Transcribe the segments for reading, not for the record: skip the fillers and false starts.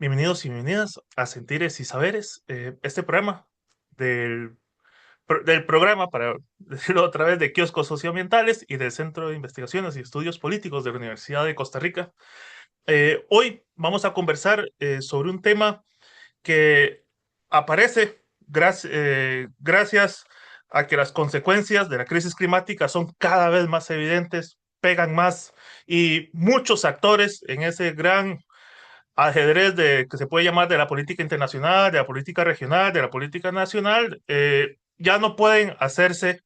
Bienvenidos y bienvenidas a Sentires y Saberes, este programa del, del programa, para decirlo otra vez, de Kioscos Socioambientales y del Centro de Investigaciones y Estudios Políticos de la Universidad de Costa Rica. Hoy vamos a conversar sobre un tema que aparece gracias a que las consecuencias de la crisis climática son cada vez más evidentes, pegan más y muchos actores en ese gran ajedrez que se puede llamar de la política internacional, de la política regional, de la política nacional, ya no pueden hacerse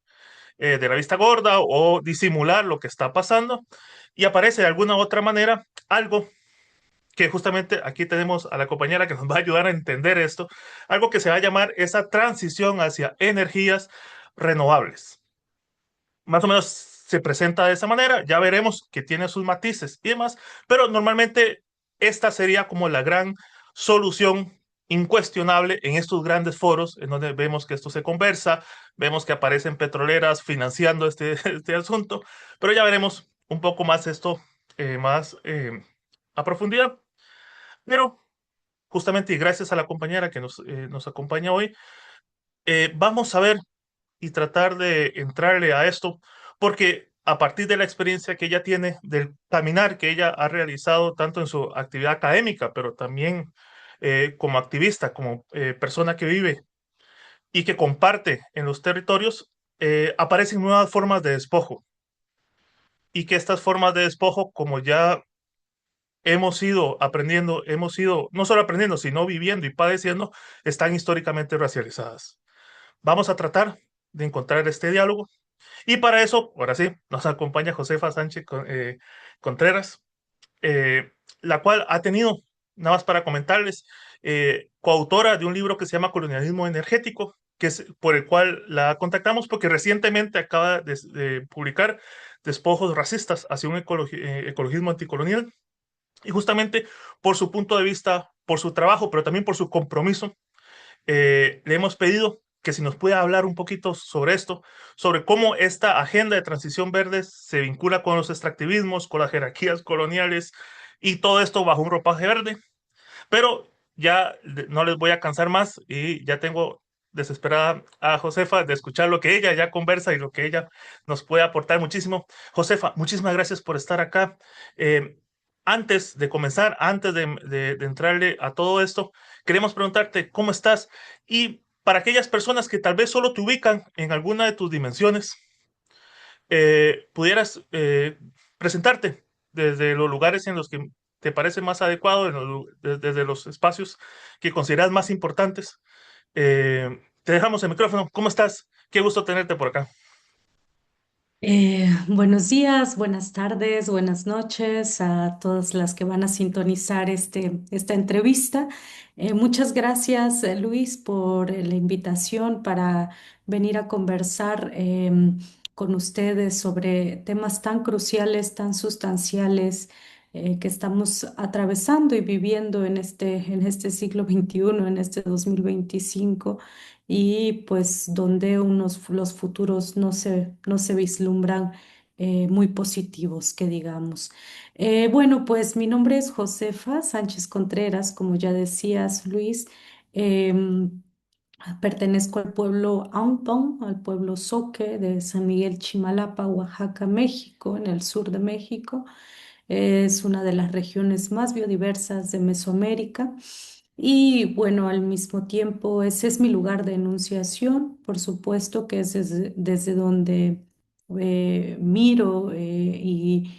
de la vista gorda o disimular lo que está pasando y aparece de alguna u otra manera algo que justamente aquí tenemos a la compañera que nos va a ayudar a entender esto, algo que se va a llamar esa transición hacia energías renovables. Más o menos se presenta de esa manera, ya veremos que tiene sus matices y demás, pero normalmente esta sería como la gran solución incuestionable en estos grandes foros en donde vemos que esto se conversa, vemos que aparecen petroleras financiando este asunto, pero ya veremos un poco más esto más a profundidad. Pero justamente y gracias a la compañera que nos acompaña hoy, vamos a ver y tratar de entrarle a esto, porque a partir de la experiencia que ella tiene, del caminar que ella ha realizado tanto en su actividad académica, pero también como activista, como persona que vive y que comparte en los territorios, aparecen nuevas formas de despojo y que estas formas de despojo, como ya hemos ido aprendiendo, hemos ido no solo aprendiendo, sino viviendo y padeciendo, están históricamente racializadas. Vamos a tratar de encontrar este diálogo. Y para eso, ahora sí, nos acompaña Josefa Sánchez Contreras, la cual ha tenido, nada más para comentarles, coautora de un libro que se llama Colonialismo Energético, que es por el cual la contactamos porque recientemente acaba de publicar Despojos racistas hacia un ecologismo anticolonial. Y justamente por su punto de vista, por su trabajo, pero también por su compromiso, le hemos pedido que si nos puede hablar un poquito sobre esto, sobre cómo esta agenda de transición verde se vincula con los extractivismos, con las jerarquías coloniales y todo esto bajo un ropaje verde. Pero ya no les voy a cansar más y ya tengo desesperada a Josefa de escuchar lo que ella ya conversa y lo que ella nos puede aportar muchísimo. Josefa, muchísimas gracias por estar acá. Eh, Antes de comenzar, antes de entrarle a todo esto, queremos preguntarte cómo estás y para aquellas personas que tal vez solo te ubican en alguna de tus dimensiones, pudieras presentarte desde los lugares en los que te parece más adecuado, desde los espacios que consideras más importantes. Te dejamos el micrófono. ¿Cómo estás? Qué gusto tenerte por acá. Buenos días, buenas tardes, buenas noches a todas las que van a sintonizar esta entrevista. Muchas gracias, Luis, por la invitación para venir a conversar con ustedes sobre temas tan cruciales, tan sustanciales que estamos atravesando y viviendo en este siglo XXI, en este 2025 y pues donde los futuros no se vislumbran muy positivos, que digamos. Bueno, pues mi nombre es Josefa Sánchez Contreras, como ya decías, Luis. Em, Pertenezco al pueblo Aunton, al pueblo Zoque de San Miguel Chimalapa, Oaxaca, México, en el sur de México. Es una de las regiones más biodiversas de Mesoamérica. Y bueno, al mismo tiempo, ese es mi lugar de enunciación, por supuesto que es desde donde miro y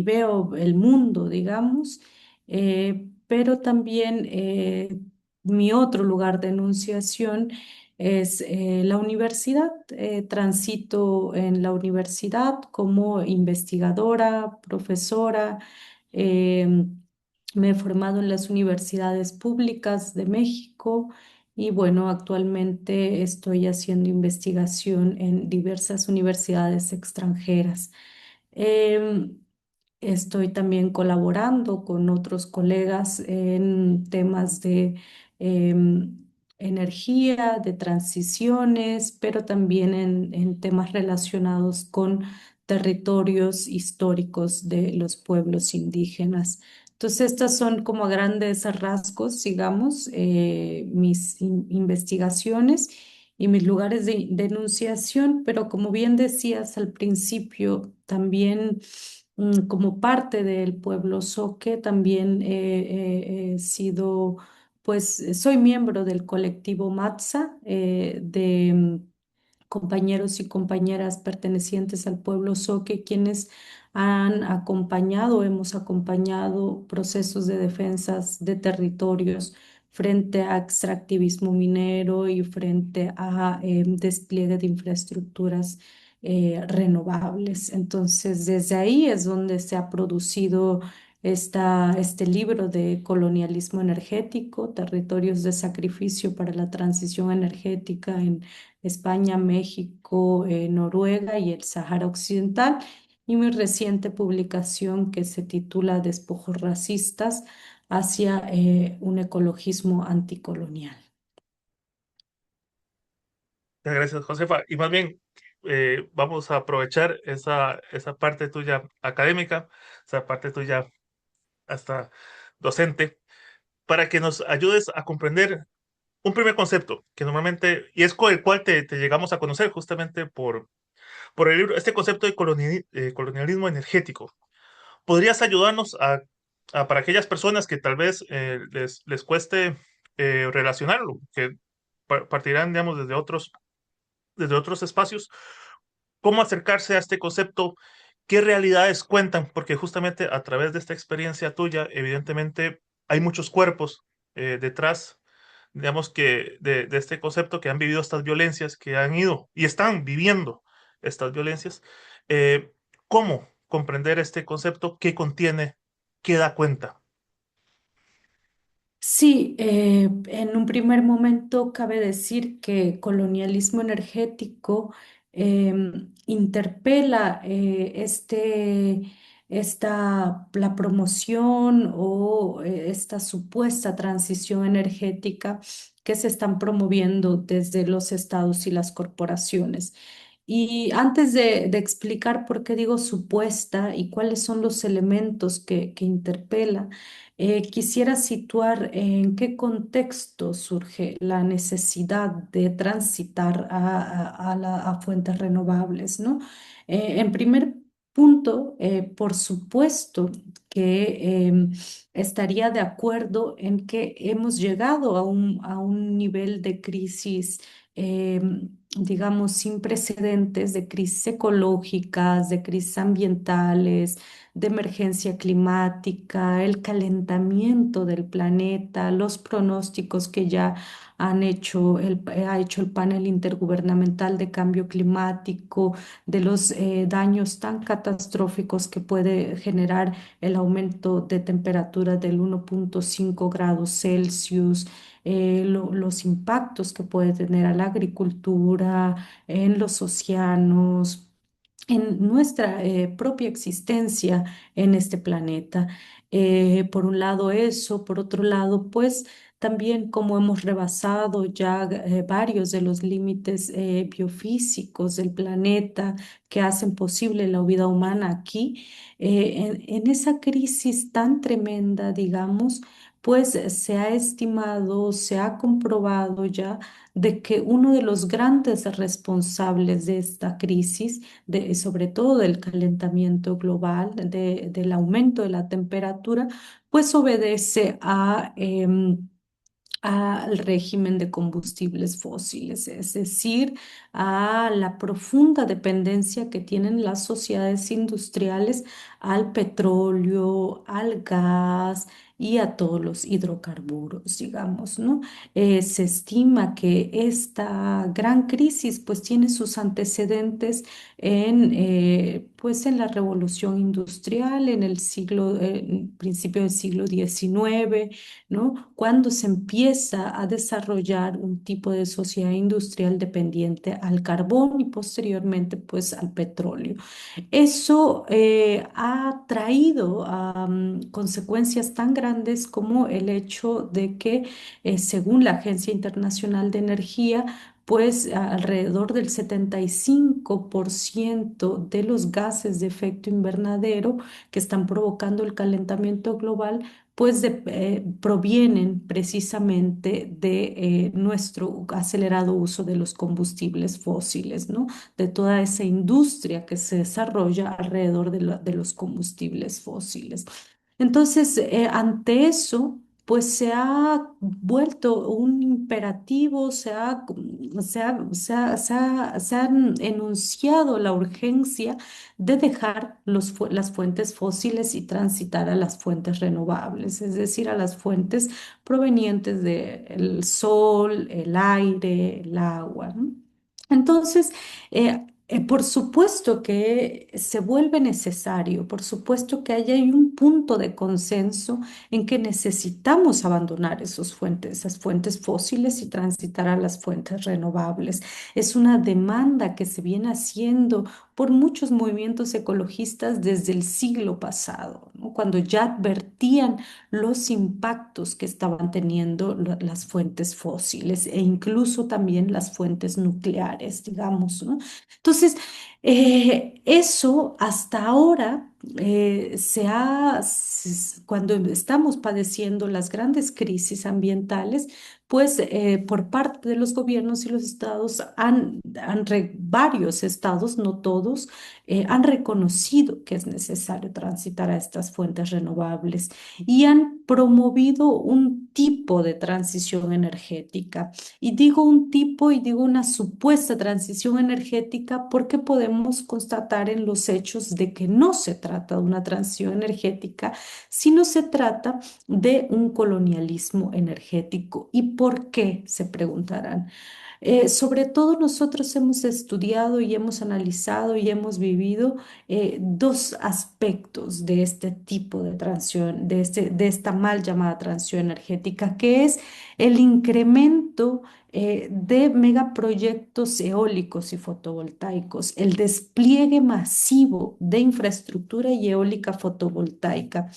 veo el mundo, digamos, pero también mi otro lugar de enunciación es la universidad. Transito en la universidad como investigadora, profesora. Me he formado en las universidades públicas de México y bueno, actualmente estoy haciendo investigación en diversas universidades extranjeras. Em, Estoy también colaborando con otros colegas en temas de energía, de transiciones, pero también en temas relacionados con territorios históricos de los pueblos indígenas. Entonces, estas son como a grandes rasgos, digamos, mis investigaciones y mis lugares de enunciación, pero como bien decías al principio, también como parte del pueblo Zoque, también he sido, pues, soy miembro del colectivo MATSA, de compañeros y compañeras pertenecientes al pueblo Zoque, quienes han acompañado, hemos acompañado procesos de defensas de territorios frente a extractivismo minero y frente a despliegue de infraestructuras renovables. Entonces, desde ahí es donde se ha producido este libro de colonialismo energético, territorios de sacrificio para la transición energética en España, México, Noruega y el Sáhara Occidental, y mi reciente publicación que se titula Despojos racistas hacia un ecologismo anticolonial. Muchas gracias, Josefa. Y más bien, vamos a aprovechar esa parte tuya académica, esa parte tuya hasta docente, para que nos ayudes a comprender un primer concepto que normalmente, y es con el cual te llegamos a conocer justamente por el libro, este concepto de colonialismo energético. ¿Podrías ayudarnos para aquellas personas que tal vez les cueste relacionarlo, que partirán, digamos, desde otros espacios? ¿Cómo acercarse a este concepto? ¿Qué realidades cuentan? Porque justamente a través de esta experiencia tuya, evidentemente hay muchos cuerpos detrás, digamos que de este concepto que han vivido estas violencias, que han ido y están viviendo estas violencias. Eh, ¿Cómo comprender este concepto? ¿Qué contiene? ¿Qué da cuenta? Sí, en un primer momento cabe decir que colonialismo energético interpela la promoción o esta supuesta transición energética que se están promoviendo desde los estados y las corporaciones. Y antes de explicar por qué digo supuesta y cuáles son los elementos que interpela, quisiera situar en qué contexto surge la necesidad de transitar a fuentes renovables, ¿no? En primer punto, por supuesto que estaría de acuerdo en que hemos llegado a un nivel de crisis, digamos, sin precedentes, de crisis ecológicas, de crisis ambientales, de emergencia climática, el calentamiento del planeta, los pronósticos que ya ha hecho el panel intergubernamental de cambio climático, de los daños tan catastróficos que puede generar el aumento de temperatura del 1,5 grados Celsius. Los impactos que puede tener a la agricultura, en los océanos, en nuestra propia existencia en este planeta. Por un lado eso, por otro lado, pues también como hemos rebasado ya varios de los límites biofísicos del planeta que hacen posible la vida humana aquí, en esa crisis tan tremenda, digamos, pues se ha estimado, se ha comprobado ya de que uno de los grandes responsables de esta crisis, sobre todo del calentamiento global, del aumento de la temperatura, pues obedece al régimen de combustibles fósiles, es decir, a la profunda dependencia que tienen las sociedades industriales al petróleo, al gas y a todos los hidrocarburos, digamos, ¿no? Se estima que esta gran crisis pues tiene sus antecedentes pues en la revolución industrial, en el principio del siglo XIX, ¿no? Cuando se empieza a desarrollar un tipo de sociedad industrial dependiente al carbón y posteriormente pues al petróleo. Eso ha traído consecuencias tan grandes como el hecho de que, según la Agencia Internacional de Energía, pues alrededor del 75% de los gases de efecto invernadero que están provocando el calentamiento global, pues provienen precisamente de nuestro acelerado uso de los combustibles fósiles, ¿no? De toda esa industria que se desarrolla alrededor de los combustibles fósiles. Entonces, ante eso, pues se ha vuelto un imperativo, se han enunciado la urgencia de dejar las fuentes fósiles y transitar a las fuentes renovables, es decir, a las fuentes provenientes del sol, el aire, el agua, ¿no? Entonces, por supuesto que se vuelve necesario, por supuesto que hay un punto de consenso en que necesitamos abandonar esas fuentes fósiles y transitar a las fuentes renovables. Es una demanda que se viene haciendo por muchos movimientos ecologistas desde el siglo pasado, ¿no? Cuando ya advertían los impactos que estaban teniendo las fuentes fósiles e incluso también las fuentes nucleares, digamos, ¿no? Entonces, eso hasta ahora cuando estamos padeciendo las grandes crisis ambientales, pues por parte de los gobiernos y los estados varios estados, no todos, han reconocido que es necesario transitar a estas fuentes renovables y han promovido un tipo de transición energética. Y digo un tipo y digo una supuesta transición energética porque podemos constatar en los hechos de que no se trata de una transición energética, sino se trata de un colonialismo energético. ¿Y por qué? Se preguntarán. Sobre todo nosotros hemos estudiado y hemos analizado y hemos vivido dos aspectos de este tipo de transición, de esta mal llamada transición energética, que es el incremento de megaproyectos eólicos y fotovoltaicos, el despliegue masivo de infraestructura y eólica fotovoltaica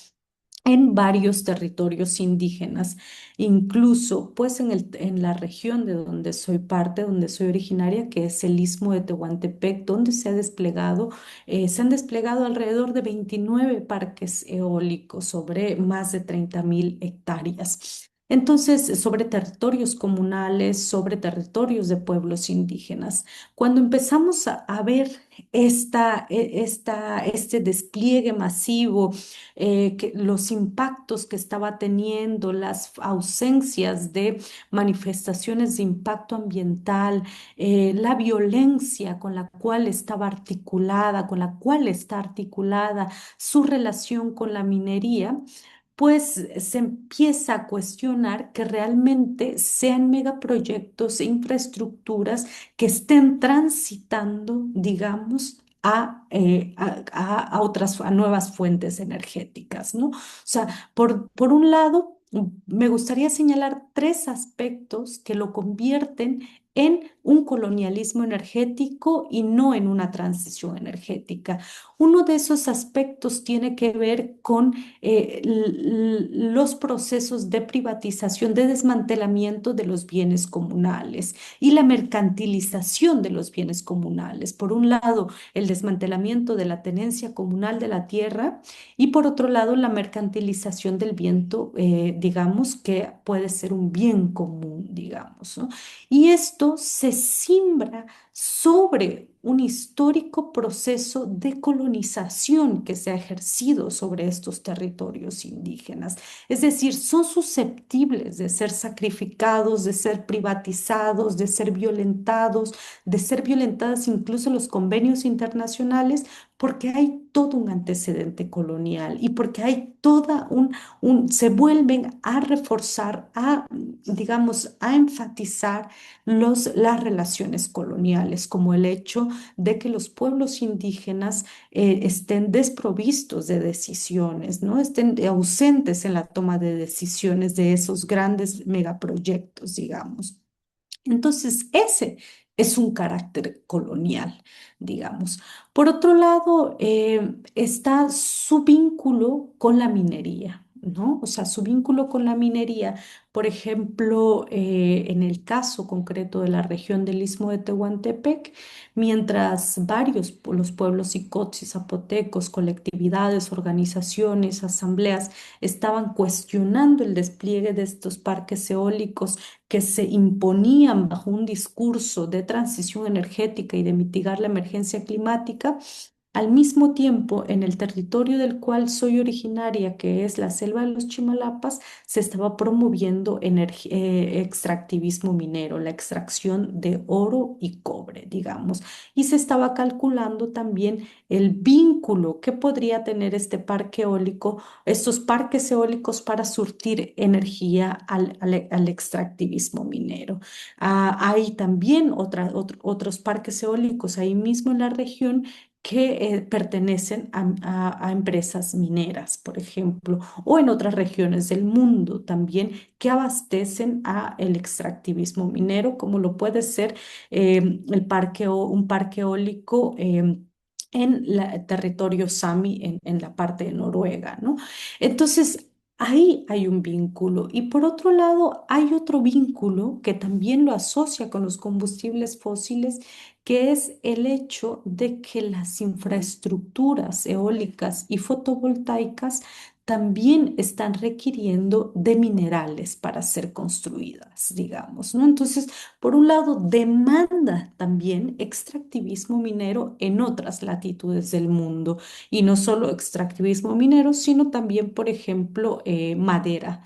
en varios territorios indígenas, incluso pues en la región de donde soy parte, donde soy originaria, que es el Istmo de Tehuantepec, donde se han desplegado alrededor de 29 parques eólicos sobre más de 30.000 hectáreas. Entonces, sobre territorios comunales, sobre territorios de pueblos indígenas. Cuando empezamos a ver este despliegue masivo, los impactos que estaba teniendo, las ausencias de manifestaciones de impacto ambiental, la violencia con la cual estaba articulada, con la cual está articulada su relación con la minería, pues se empieza a cuestionar que realmente sean megaproyectos e infraestructuras que estén transitando, digamos, a otras, a nuevas fuentes energéticas, ¿no? O sea, por un lado, me gustaría señalar tres aspectos que lo convierten en un colonialismo energético y no en una transición energética. Uno de esos aspectos tiene que ver con los procesos de privatización, de desmantelamiento de los bienes comunales y la mercantilización de los bienes comunales. Por un lado, el desmantelamiento de la tenencia comunal de la tierra y por otro lado, la mercantilización del viento, digamos, que puede ser un bien común, digamos, ¿no? Y esto se simbra sobre un histórico proceso de colonización que se ha ejercido sobre estos territorios indígenas. Es decir, son susceptibles de ser sacrificados, de ser privatizados, de ser violentadas incluso los convenios internacionales, porque hay todo un antecedente colonial y porque hay se vuelven a reforzar, digamos, a enfatizar las relaciones coloniales, como el hecho de que los pueblos indígenas estén desprovistos de decisiones, ¿no? Estén ausentes en la toma de decisiones de esos grandes megaproyectos, digamos. Entonces, ese es un carácter colonial, digamos. Por otro lado, está su vínculo con la minería. ¿no? O sea, su vínculo con la minería, por ejemplo, en el caso concreto de la región del Istmo de Tehuantepec, mientras los pueblos icotzis, zapotecos, colectividades, organizaciones, asambleas estaban cuestionando el despliegue de estos parques eólicos que se imponían bajo un discurso de transición energética y de mitigar la emergencia climática, al mismo tiempo, en el territorio del cual soy originaria, que es la selva de los Chimalapas, se estaba promoviendo extractivismo minero, la extracción de oro y cobre, digamos, y se estaba calculando también el vínculo que podría tener este parque eólico, estos parques eólicos para surtir energía al extractivismo minero. Hay también otros parques eólicos ahí mismo en la región que pertenecen a empresas mineras, por ejemplo, o en otras regiones del mundo también que abastecen a el extractivismo minero, como lo puede ser un parque eólico. En el territorio Sami, en la parte de Noruega, ¿no? Entonces, ahí hay un vínculo. Y por otro lado, hay otro vínculo que también lo asocia con los combustibles fósiles, que es el hecho de que las infraestructuras eólicas y fotovoltaicas también están requiriendo de minerales para ser construidas, digamos, ¿no? Entonces, por un lado, demanda también extractivismo minero en otras latitudes del mundo, y no solo extractivismo minero, sino también, por ejemplo, madera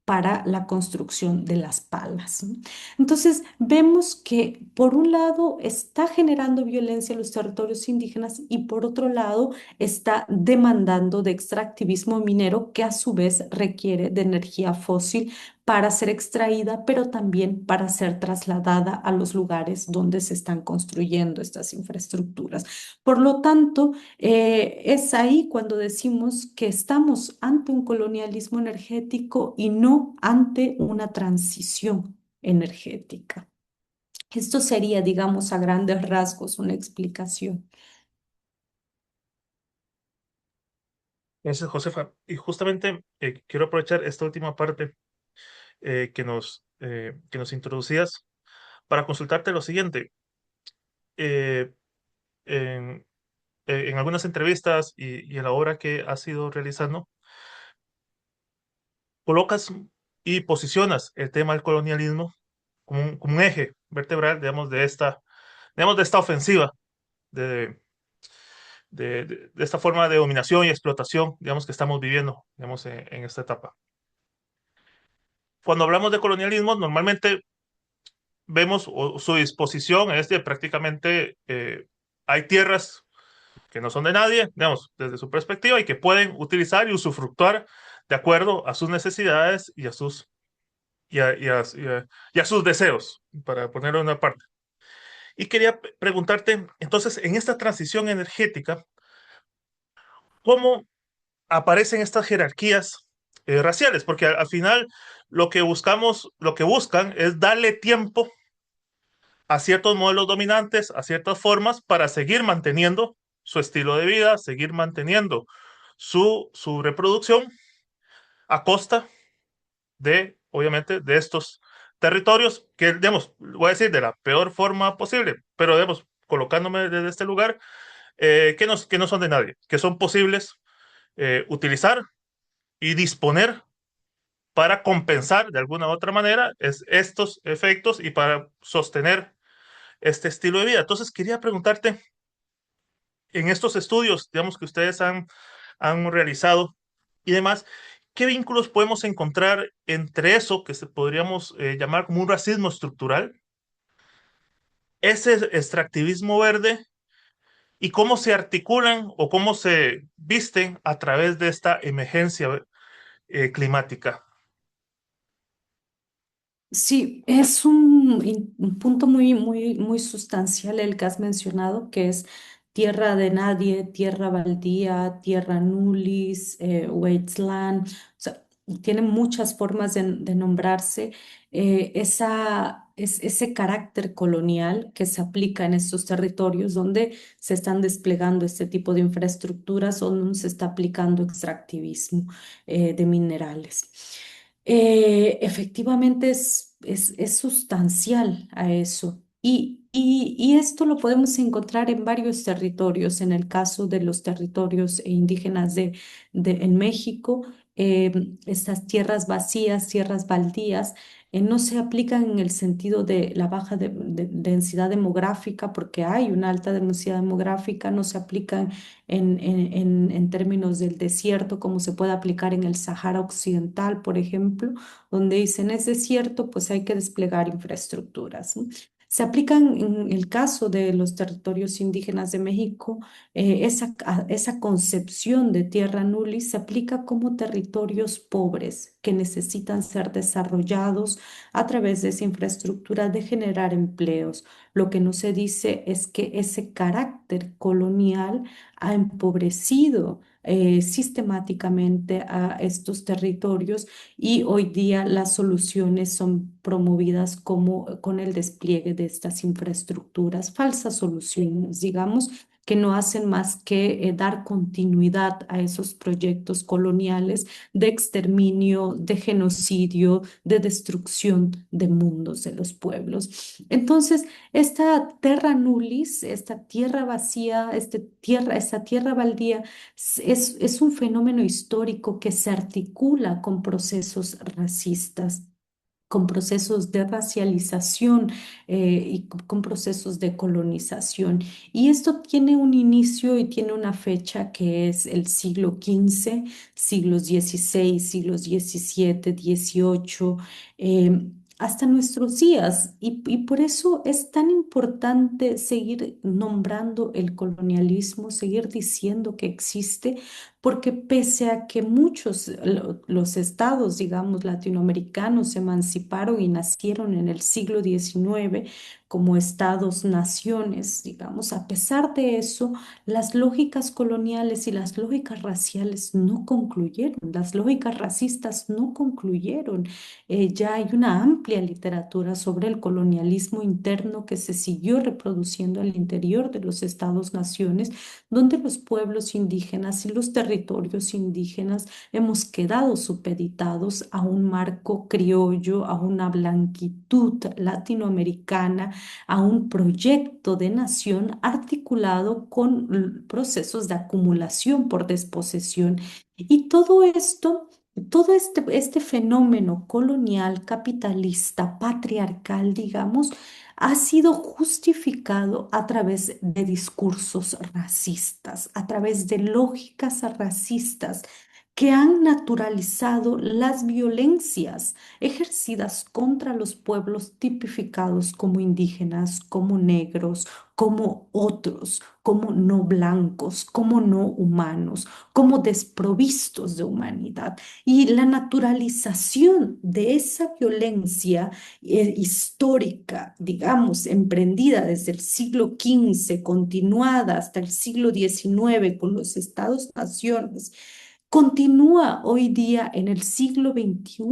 para la construcción de las palas, ¿no? Entonces, vemos que por un lado está generando violencia en los territorios indígenas y por otro lado está demandando de extractivismo minero que a su vez requiere de energía fósil para ser extraída, pero también para ser trasladada a los lugares donde se están construyendo estas infraestructuras. Por lo tanto, es ahí cuando decimos que estamos ante un colonialismo energético y no ante una transición energética. Esto sería, digamos, a grandes rasgos una explicación. Gracias, Josefa. Y justamente quiero aprovechar esta última parte que nos introducías para consultarte lo siguiente. Eh, en, en algunas entrevistas y en la obra que has ido realizando, colocas y posicionas el tema del colonialismo como un eje vertebral, digamos, digamos, de esta ofensiva, de, de esta forma de dominación y explotación, digamos, que estamos viviendo, digamos, en esta etapa. Cuando hablamos de colonialismo, normalmente vemos su disposición es de prácticamente hay tierras que no son de nadie, digamos, desde su perspectiva y que pueden utilizar y usufructuar de acuerdo a sus necesidades y a sus deseos, para ponerlo en una parte. Y quería preguntarte, entonces, en esta transición energética, ¿cómo aparecen estas jerarquías raciales? Porque al final lo que buscamos, lo que buscan es darle tiempo a ciertos modelos dominantes, a ciertas formas, para seguir manteniendo su estilo de vida, seguir manteniendo su reproducción a costa de, obviamente, de estos territorios que, digamos, voy a decir de la peor forma posible, pero, digamos, colocándome desde este lugar, que no son de nadie, que son posibles utilizar y disponer para compensar de alguna u otra manera estos efectos y para sostener este estilo de vida. Entonces, quería preguntarte, en estos estudios, digamos, que ustedes han realizado y demás, ¿qué vínculos podemos encontrar entre eso que se podríamos llamar como un racismo estructural, ese extractivismo verde y cómo se articulan o cómo se visten a través de esta emergencia climática? Sí, es un punto muy sustancial el que has mencionado, que es tierra de nadie, tierra baldía, tierra nullis, wasteland. O sea, tiene muchas formas de nombrarse. es ese carácter colonial que se aplica en estos territorios donde se están desplegando este tipo de infraestructuras, donde se está aplicando extractivismo de minerales. Efectivamente es sustancial a eso. Y esto lo podemos encontrar en varios territorios. En el caso de los territorios indígenas en México, estas tierras vacías, tierras baldías, no se aplican en el sentido de la baja densidad demográfica, porque hay una alta densidad demográfica, no se aplican en términos del desierto, como se puede aplicar en el Sahara Occidental, por ejemplo, donde dicen es desierto, pues hay que desplegar infraestructuras, ¿no? Se aplican en el caso de los territorios indígenas de México, esa concepción de tierra nullis se aplica como territorios pobres que necesitan ser desarrollados a través de esa infraestructura de generar empleos. Lo que no se dice es que ese carácter colonial ha empobrecido sistemáticamente a estos territorios y hoy día las soluciones son promovidas como con el despliegue de estas infraestructuras, falsas soluciones, digamos, que no hacen más que dar continuidad a esos proyectos coloniales de exterminio, de genocidio, de destrucción de mundos de los pueblos. Entonces, esta terra nullis, esta tierra vacía, esta tierra baldía, es un fenómeno histórico que se articula con procesos racistas, con procesos de racialización y con procesos de colonización. Y esto tiene un inicio y tiene una fecha que es el siglo XV, siglos XVI, siglos XVII, XVIII, hasta nuestros días. Y por eso es tan importante seguir nombrando el colonialismo, seguir diciendo que existe, porque pese a que muchos, los estados, digamos, latinoamericanos se emanciparon y nacieron en el siglo XIX como estados-naciones, digamos, a pesar de eso, las lógicas coloniales y las lógicas raciales no concluyeron, las lógicas racistas no concluyeron. Ya hay una amplia literatura sobre el colonialismo interno que se siguió reproduciendo al interior de los estados-naciones, donde los pueblos indígenas y los territorios indígenas hemos quedado supeditados a un marco criollo, a una blanquitud latinoamericana, a un proyecto de nación articulado con procesos de acumulación por desposesión. Y todo esto... Todo este fenómeno colonial, capitalista, patriarcal, digamos, ha sido justificado a través de discursos racistas, a través de lógicas racistas que han naturalizado las violencias ejercidas contra los pueblos tipificados como indígenas, como negros, como otros, como no blancos, como no humanos, como desprovistos de humanidad. Y la naturalización de esa violencia histórica, digamos, emprendida desde el siglo XV, continuada hasta el siglo XIX con los estados-naciones, continúa hoy día en el siglo XXI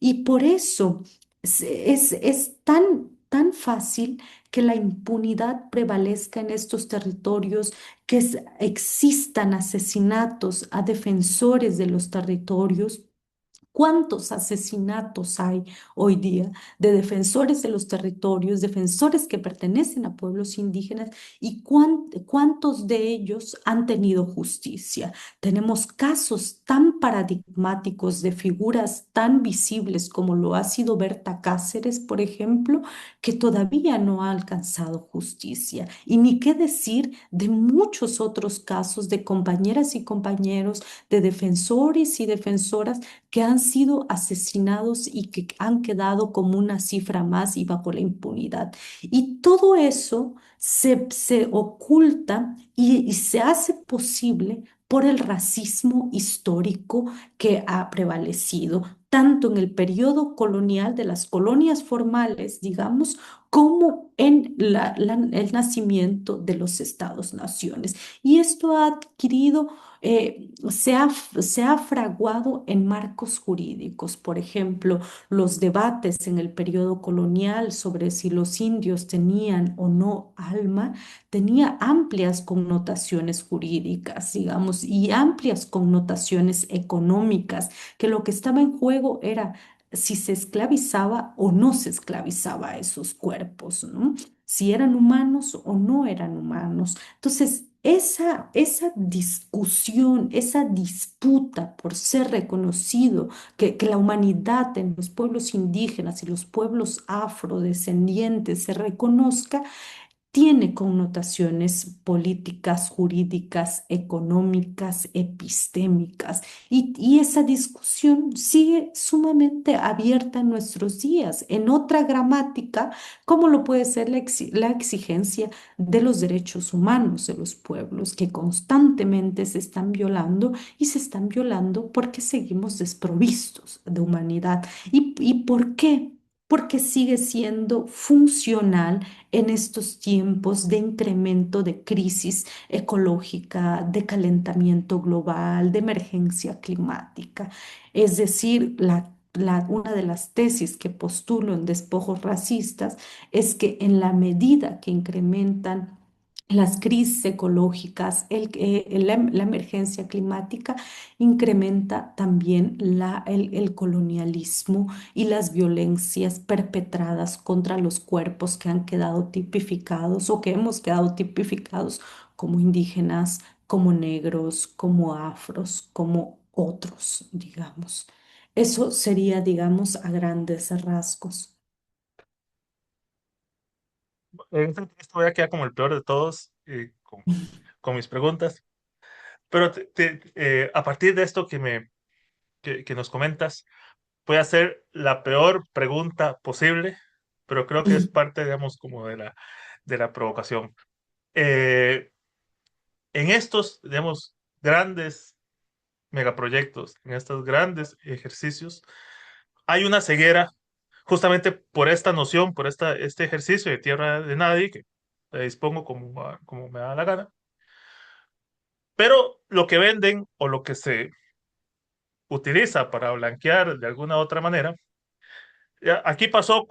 y por eso es tan fácil que la impunidad prevalezca en estos territorios, que existan asesinatos a defensores de los territorios. ¿Cuántos asesinatos hay hoy día de defensores de los territorios, defensores que pertenecen a pueblos indígenas y cuántos de ellos han tenido justicia? Tenemos casos tan paradigmáticos de figuras tan visibles como lo ha sido Berta Cáceres, por ejemplo, que todavía no ha alcanzado justicia. Y ni qué decir de muchos otros casos de compañeras y compañeros, de defensores y defensoras que han sido asesinados y que han quedado como una cifra más y bajo la impunidad. Y todo eso se oculta y se hace posible por el racismo histórico que ha prevalecido, tanto en el periodo colonial de las colonias formales, digamos, como en el nacimiento de los estados-naciones. Y esto ha adquirido, se ha fraguado en marcos jurídicos. Por ejemplo, los debates en el periodo colonial sobre si los indios tenían o no alma, tenía amplias connotaciones jurídicas, digamos, y amplias connotaciones económicas, que lo que estaba en juego era si se esclavizaba o no se esclavizaba a esos cuerpos, ¿no? Si eran humanos o no eran humanos. Entonces, esa discusión, esa disputa por ser reconocido, que la humanidad en los pueblos indígenas y los pueblos afrodescendientes se reconozca, tiene connotaciones políticas, jurídicas, económicas, epistémicas, y esa discusión sigue sumamente abierta en nuestros días, en otra gramática, como lo puede ser la exigencia de los derechos humanos de los pueblos, que constantemente se están violando y se están violando porque seguimos desprovistos de humanidad. ¿Y por qué? Porque sigue siendo funcional en estos tiempos de incremento de crisis ecológica, de calentamiento global, de emergencia climática. Es decir, una de las tesis que postulo en Despojos Racistas es que en la medida que incrementan las crisis ecológicas, la emergencia climática, incrementa también el colonialismo y las violencias perpetradas contra los cuerpos que han quedado tipificados o que hemos quedado tipificados como indígenas, como negros, como afros, como otros, digamos. Eso sería, digamos, a grandes rasgos. Esto voy a quedar como el peor de todos con mis preguntas, pero a partir de esto que nos comentas, voy a hacer la peor pregunta posible, pero creo que es parte, digamos, como de la provocación. Eh, en estos, digamos, grandes megaproyectos, en estos grandes ejercicios, hay una ceguera justamente por esta noción, por este ejercicio de tierra de nadie, que dispongo como me da la gana, pero lo que venden o lo que se utiliza para blanquear de alguna u otra manera, aquí pasó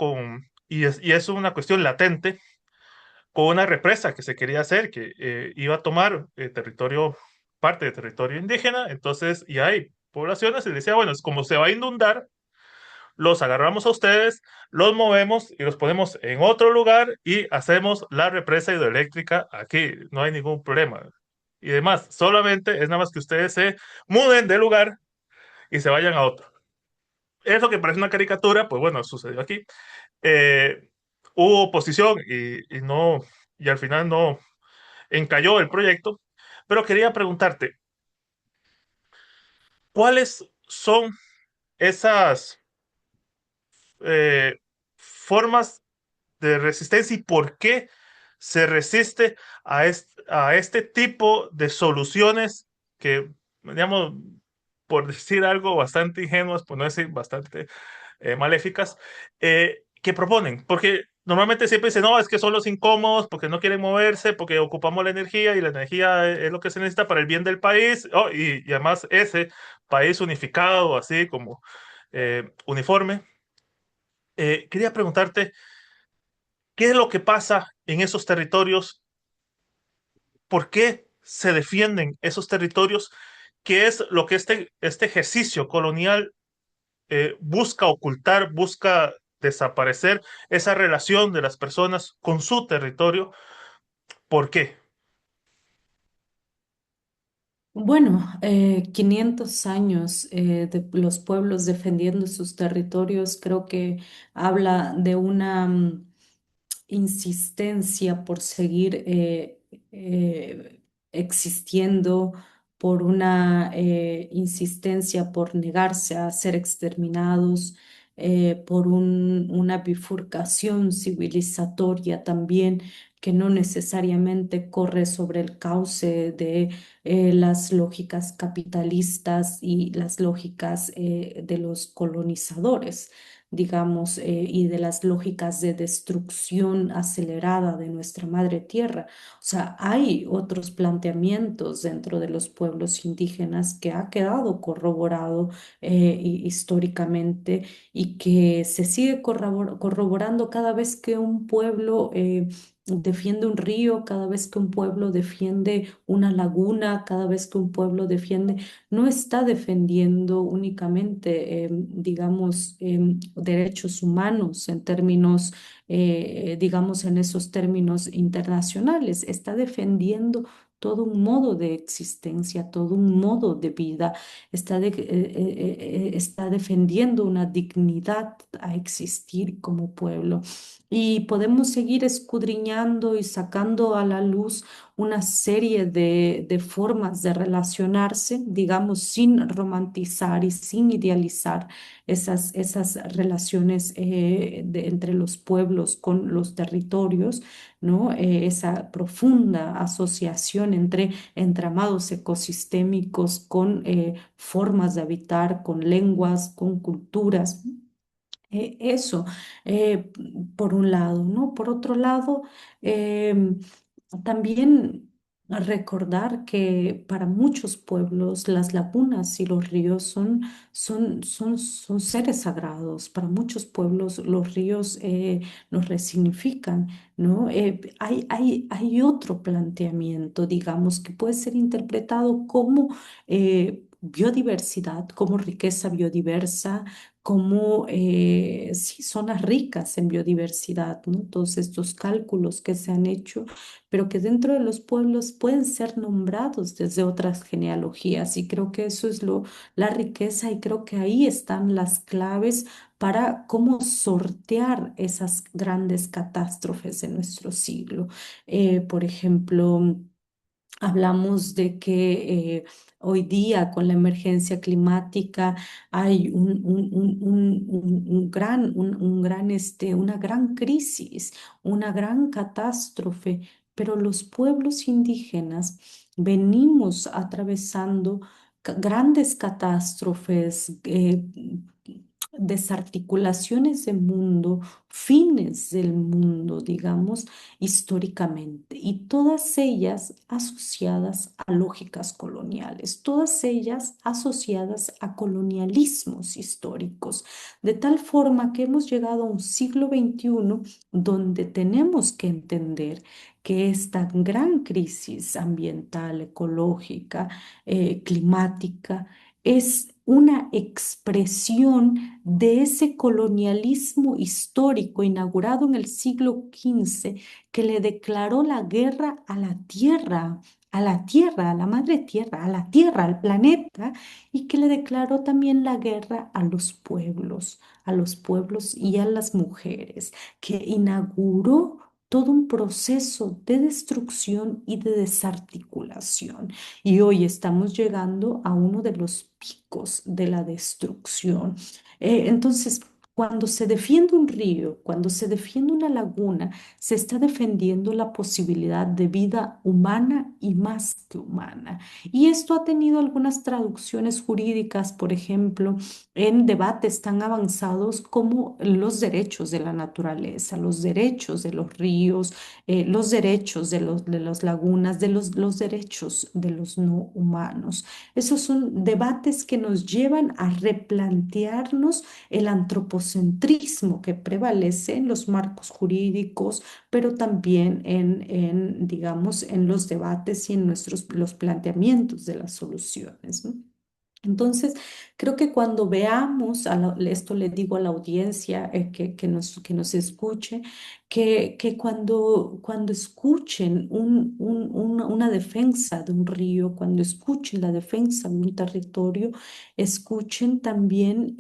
y es una cuestión latente, con una represa que se quería hacer, que iba a tomar parte de territorio indígena, entonces, y hay poblaciones, y decía, bueno, es como se va a inundar, los agarramos a ustedes, los movemos y los ponemos en otro lugar y hacemos la represa hidroeléctrica aquí, no hay ningún problema. Y demás, solamente es nada más que ustedes se muden de lugar y se vayan a otro. Eso que parece una caricatura, pues bueno, sucedió aquí. Eh, Hubo oposición y al final no encalló el proyecto, pero quería preguntarte, ¿cuáles son esas formas de resistencia y por qué se resiste a este tipo de soluciones que, digamos, por decir algo bastante ingenuas, por no decir bastante maléficas, que proponen? Porque normalmente siempre dicen, no, es que son los incómodos, porque no quieren moverse, porque ocupamos la energía y la energía es lo que se necesita para el bien del país, oh, y además ese país unificado, así como uniforme. Quería preguntarte, ¿qué es lo que pasa en esos territorios? ¿Por qué se defienden esos territorios? ¿Qué es lo que este ejercicio colonial busca ocultar, busca desaparecer esa relación de las personas con su territorio? ¿Por qué? Bueno, 500 años de los pueblos defendiendo sus territorios creo que habla de una insistencia por seguir existiendo, por una insistencia por negarse a ser exterminados, por una bifurcación civilizatoria también que no necesariamente corre sobre el cauce de las lógicas capitalistas y las lógicas de los colonizadores, digamos, y de las lógicas de destrucción acelerada de nuestra madre tierra. O sea, hay otros planteamientos dentro de los pueblos indígenas que ha quedado corroborado históricamente y que se sigue corroborando cada vez que un pueblo defiende un río, cada vez que un pueblo defiende una laguna, cada vez que un pueblo defiende, no está defendiendo únicamente, digamos, derechos humanos en términos, digamos, en esos términos internacionales, está defendiendo todo un modo de existencia, todo un modo de vida, está defendiendo una dignidad a existir como pueblo. Y podemos seguir escudriñando y sacando a la luz una serie de formas de relacionarse, digamos, sin romantizar y sin idealizar esas relaciones entre los pueblos con los territorios, ¿no? Esa profunda asociación entre entramados ecosistémicos con formas de habitar, con lenguas, con culturas. Eso, eh, por un lado, ¿no? Por otro lado, em, también recordar que para muchos pueblos las lagunas y los ríos son seres sagrados. Para muchos pueblos los ríos nos resignifican, ¿no? Hay otro planteamiento, digamos, que puede ser interpretado como biodiversidad, como riqueza biodiversa, como sí, zonas ricas en biodiversidad, ¿no? Todos estos cálculos que se han hecho, pero que dentro de los pueblos pueden ser nombrados desde otras genealogías. Y creo que eso es la riqueza y creo que ahí están las claves para cómo sortear esas grandes catástrofes de nuestro siglo. Por ejemplo, hablamos de que hoy día con la emergencia climática hay una gran crisis, una gran catástrofe, pero los pueblos indígenas venimos atravesando grandes catástrofes, desarticulaciones del mundo, fines del mundo, digamos históricamente, y todas ellas asociadas a lógicas coloniales, todas ellas asociadas a colonialismos históricos, de tal forma que hemos llegado a un siglo XXI donde tenemos que entender que esta gran crisis ambiental, ecológica, climática, es una expresión de ese colonialismo histórico inaugurado en el siglo XV que le declaró la guerra a la tierra, a la tierra, a la madre tierra, a la tierra, al planeta, y que le declaró también la guerra a los pueblos y a las mujeres, que inauguró todo un proceso de destrucción y de desarticulación. Y hoy estamos llegando a uno de los picos de la destrucción. Entonces, cuando se defiende un río, cuando se defiende una laguna, se está defendiendo la posibilidad de vida humana y más que humana. Y esto ha tenido algunas traducciones jurídicas, por ejemplo, en debates tan avanzados como los derechos de la naturaleza, los derechos de los ríos, los derechos de las lagunas, los derechos de los no humanos. Esos son debates que nos llevan a replantearnos el antropocentrismo que prevalece en los marcos jurídicos, pero también digamos, en los debates y en los planteamientos de las soluciones, ¿no? Entonces, creo que cuando veamos, esto le digo a la audiencia que nos escuche, que cuando escuchen una defensa de un río, cuando escuchen la defensa de un territorio, escuchen también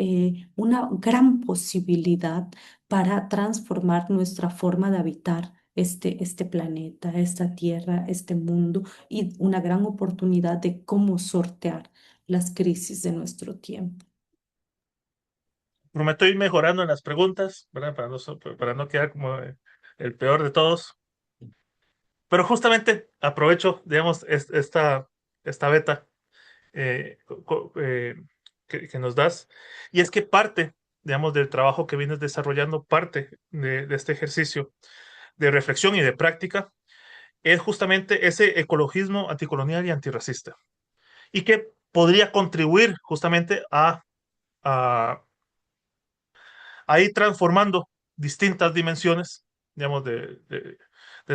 una gran posibilidad para transformar nuestra forma de habitar. Este planeta, esta tierra, este mundo y una gran oportunidad de cómo sortear las crisis de nuestro tiempo. Prometo ir mejorando en las preguntas, ¿verdad? Para no quedar como el peor de todos. Pero justamente aprovecho, digamos, esta beta que nos das, y es que parte, digamos, del trabajo que vienes desarrollando, parte de este ejercicio de reflexión y de práctica, es justamente ese ecologismo anticolonial y antirracista, y que podría contribuir justamente a, a ir transformando distintas dimensiones, digamos, de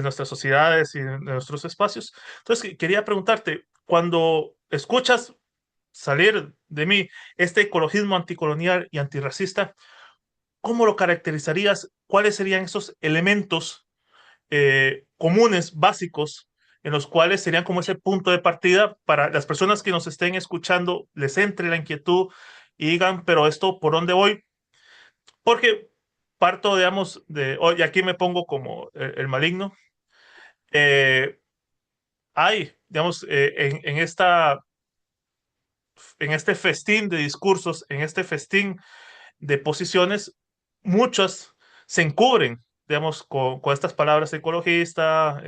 nuestras sociedades y de nuestros espacios. Entonces, quería preguntarte, cuando escuchas salir de mí este ecologismo anticolonial y antirracista, ¿cómo lo caracterizarías? ¿Cuáles serían esos elementos comunes, básicos, en los cuales serían como ese punto de partida para las personas que nos estén escuchando, les entre la inquietud y digan, pero esto, ¿por dónde voy? Porque parto, digamos, y aquí me pongo como el maligno, eh, hay, digamos, en este festín de discursos, en este festín de posiciones, muchas se encubren, digamos, con estas palabras ecologista,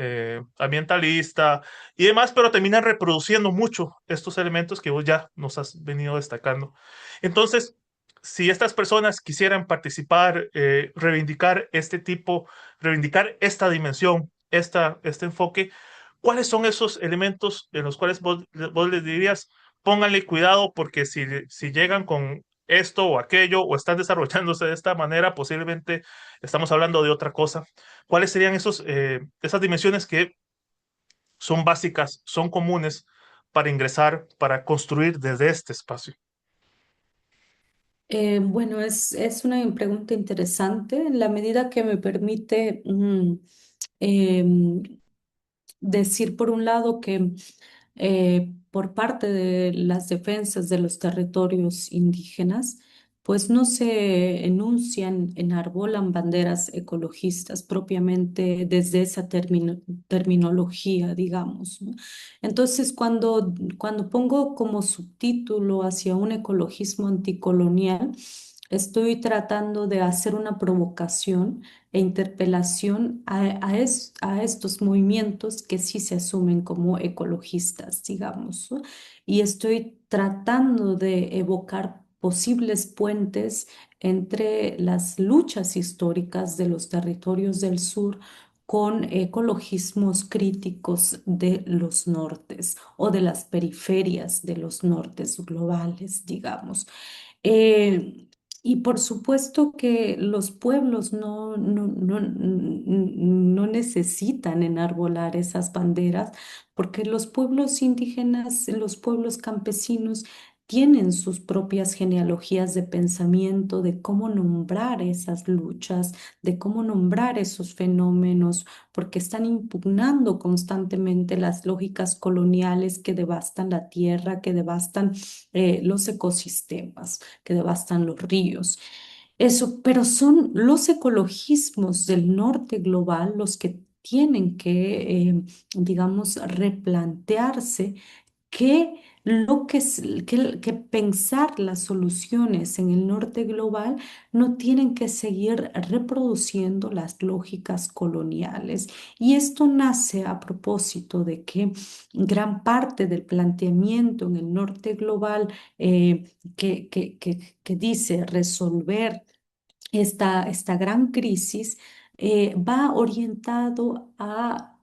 ambientalista y demás, pero terminan reproduciendo mucho estos elementos que vos ya nos has venido destacando. Entonces, si estas personas quisieran participar, reivindicar este tipo, reivindicar esta dimensión, este enfoque, ¿cuáles son esos elementos en los cuales vos les dirías, pónganle cuidado porque si llegan con esto o aquello o están desarrollándose de esta manera, posiblemente estamos hablando de otra cosa? ¿Cuáles serían esas dimensiones que son básicas, son comunes para ingresar, para construir desde este espacio? Bueno, es una pregunta interesante en la medida que me permite em, decir, por un lado, que por parte de las defensas de los territorios indígenas, pues no se enuncian, enarbolan banderas ecologistas propiamente desde esa terminología, digamos, ¿no? Entonces, cuando pongo como subtítulo hacia un ecologismo anticolonial, estoy tratando de hacer una provocación e interpelación a estos movimientos que sí se asumen como ecologistas, digamos, ¿no? Y estoy tratando de evocar posibles puentes entre las luchas históricas de los territorios del sur con ecologismos críticos de los nortes o de las periferias de los nortes globales, digamos. Eh, y por supuesto que los pueblos no necesitan enarbolar esas banderas, porque los pueblos indígenas, los pueblos campesinos, tienen sus propias genealogías de pensamiento de cómo nombrar esas luchas, de cómo nombrar esos fenómenos, porque están impugnando constantemente las lógicas coloniales que devastan la tierra, que devastan los ecosistemas, que devastan los ríos. Eso, pero son los ecologismos del norte global los que tienen que, digamos, replantearse que pensar las soluciones en el norte global no tienen que seguir reproduciendo las lógicas coloniales. Y esto nace a propósito de que gran parte del planteamiento en el norte global que dice resolver esta gran crisis va orientado a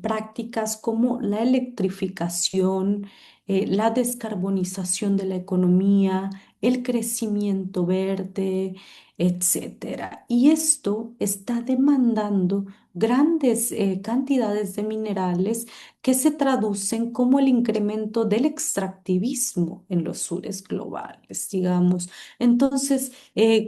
prácticas como la electrificación, la descarbonización de la economía, el crecimiento verde, etcétera. Y esto está demandando grandes cantidades de minerales que se traducen como el incremento del extractivismo en los sures globales, digamos. Entonces,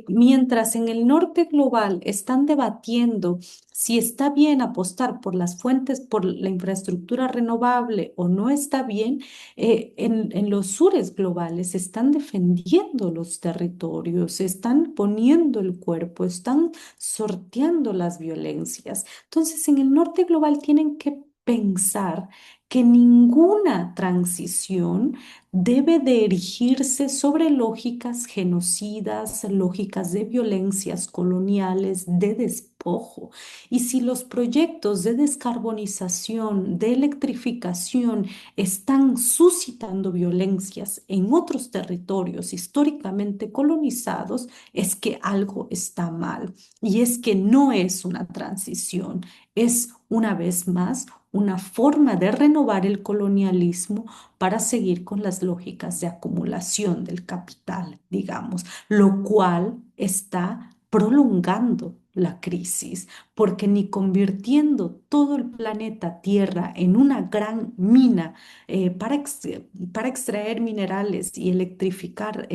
mientras en el norte global están debatiendo si está bien apostar por las fuentes, por la infraestructura renovable o no está bien, en los sures globales están defendiendo los territorios, están poniendo el cuerpo, están sorteando las violencias. Entonces, en el norte global tienen que pensar que ninguna transición debe de erigirse sobre lógicas genocidas, lógicas de violencias coloniales, de despojo. Y si los proyectos de descarbonización, de electrificación están suscitando violencias en otros territorios históricamente colonizados, es que algo está mal. Y es que no es una transición, es una vez más una forma de renovar el colonialismo para seguir con las lógicas de acumulación del capital, digamos, lo cual está prolongando la crisis, porque ni convirtiendo todo el planeta Tierra en una gran mina para extraer minerales y electrificar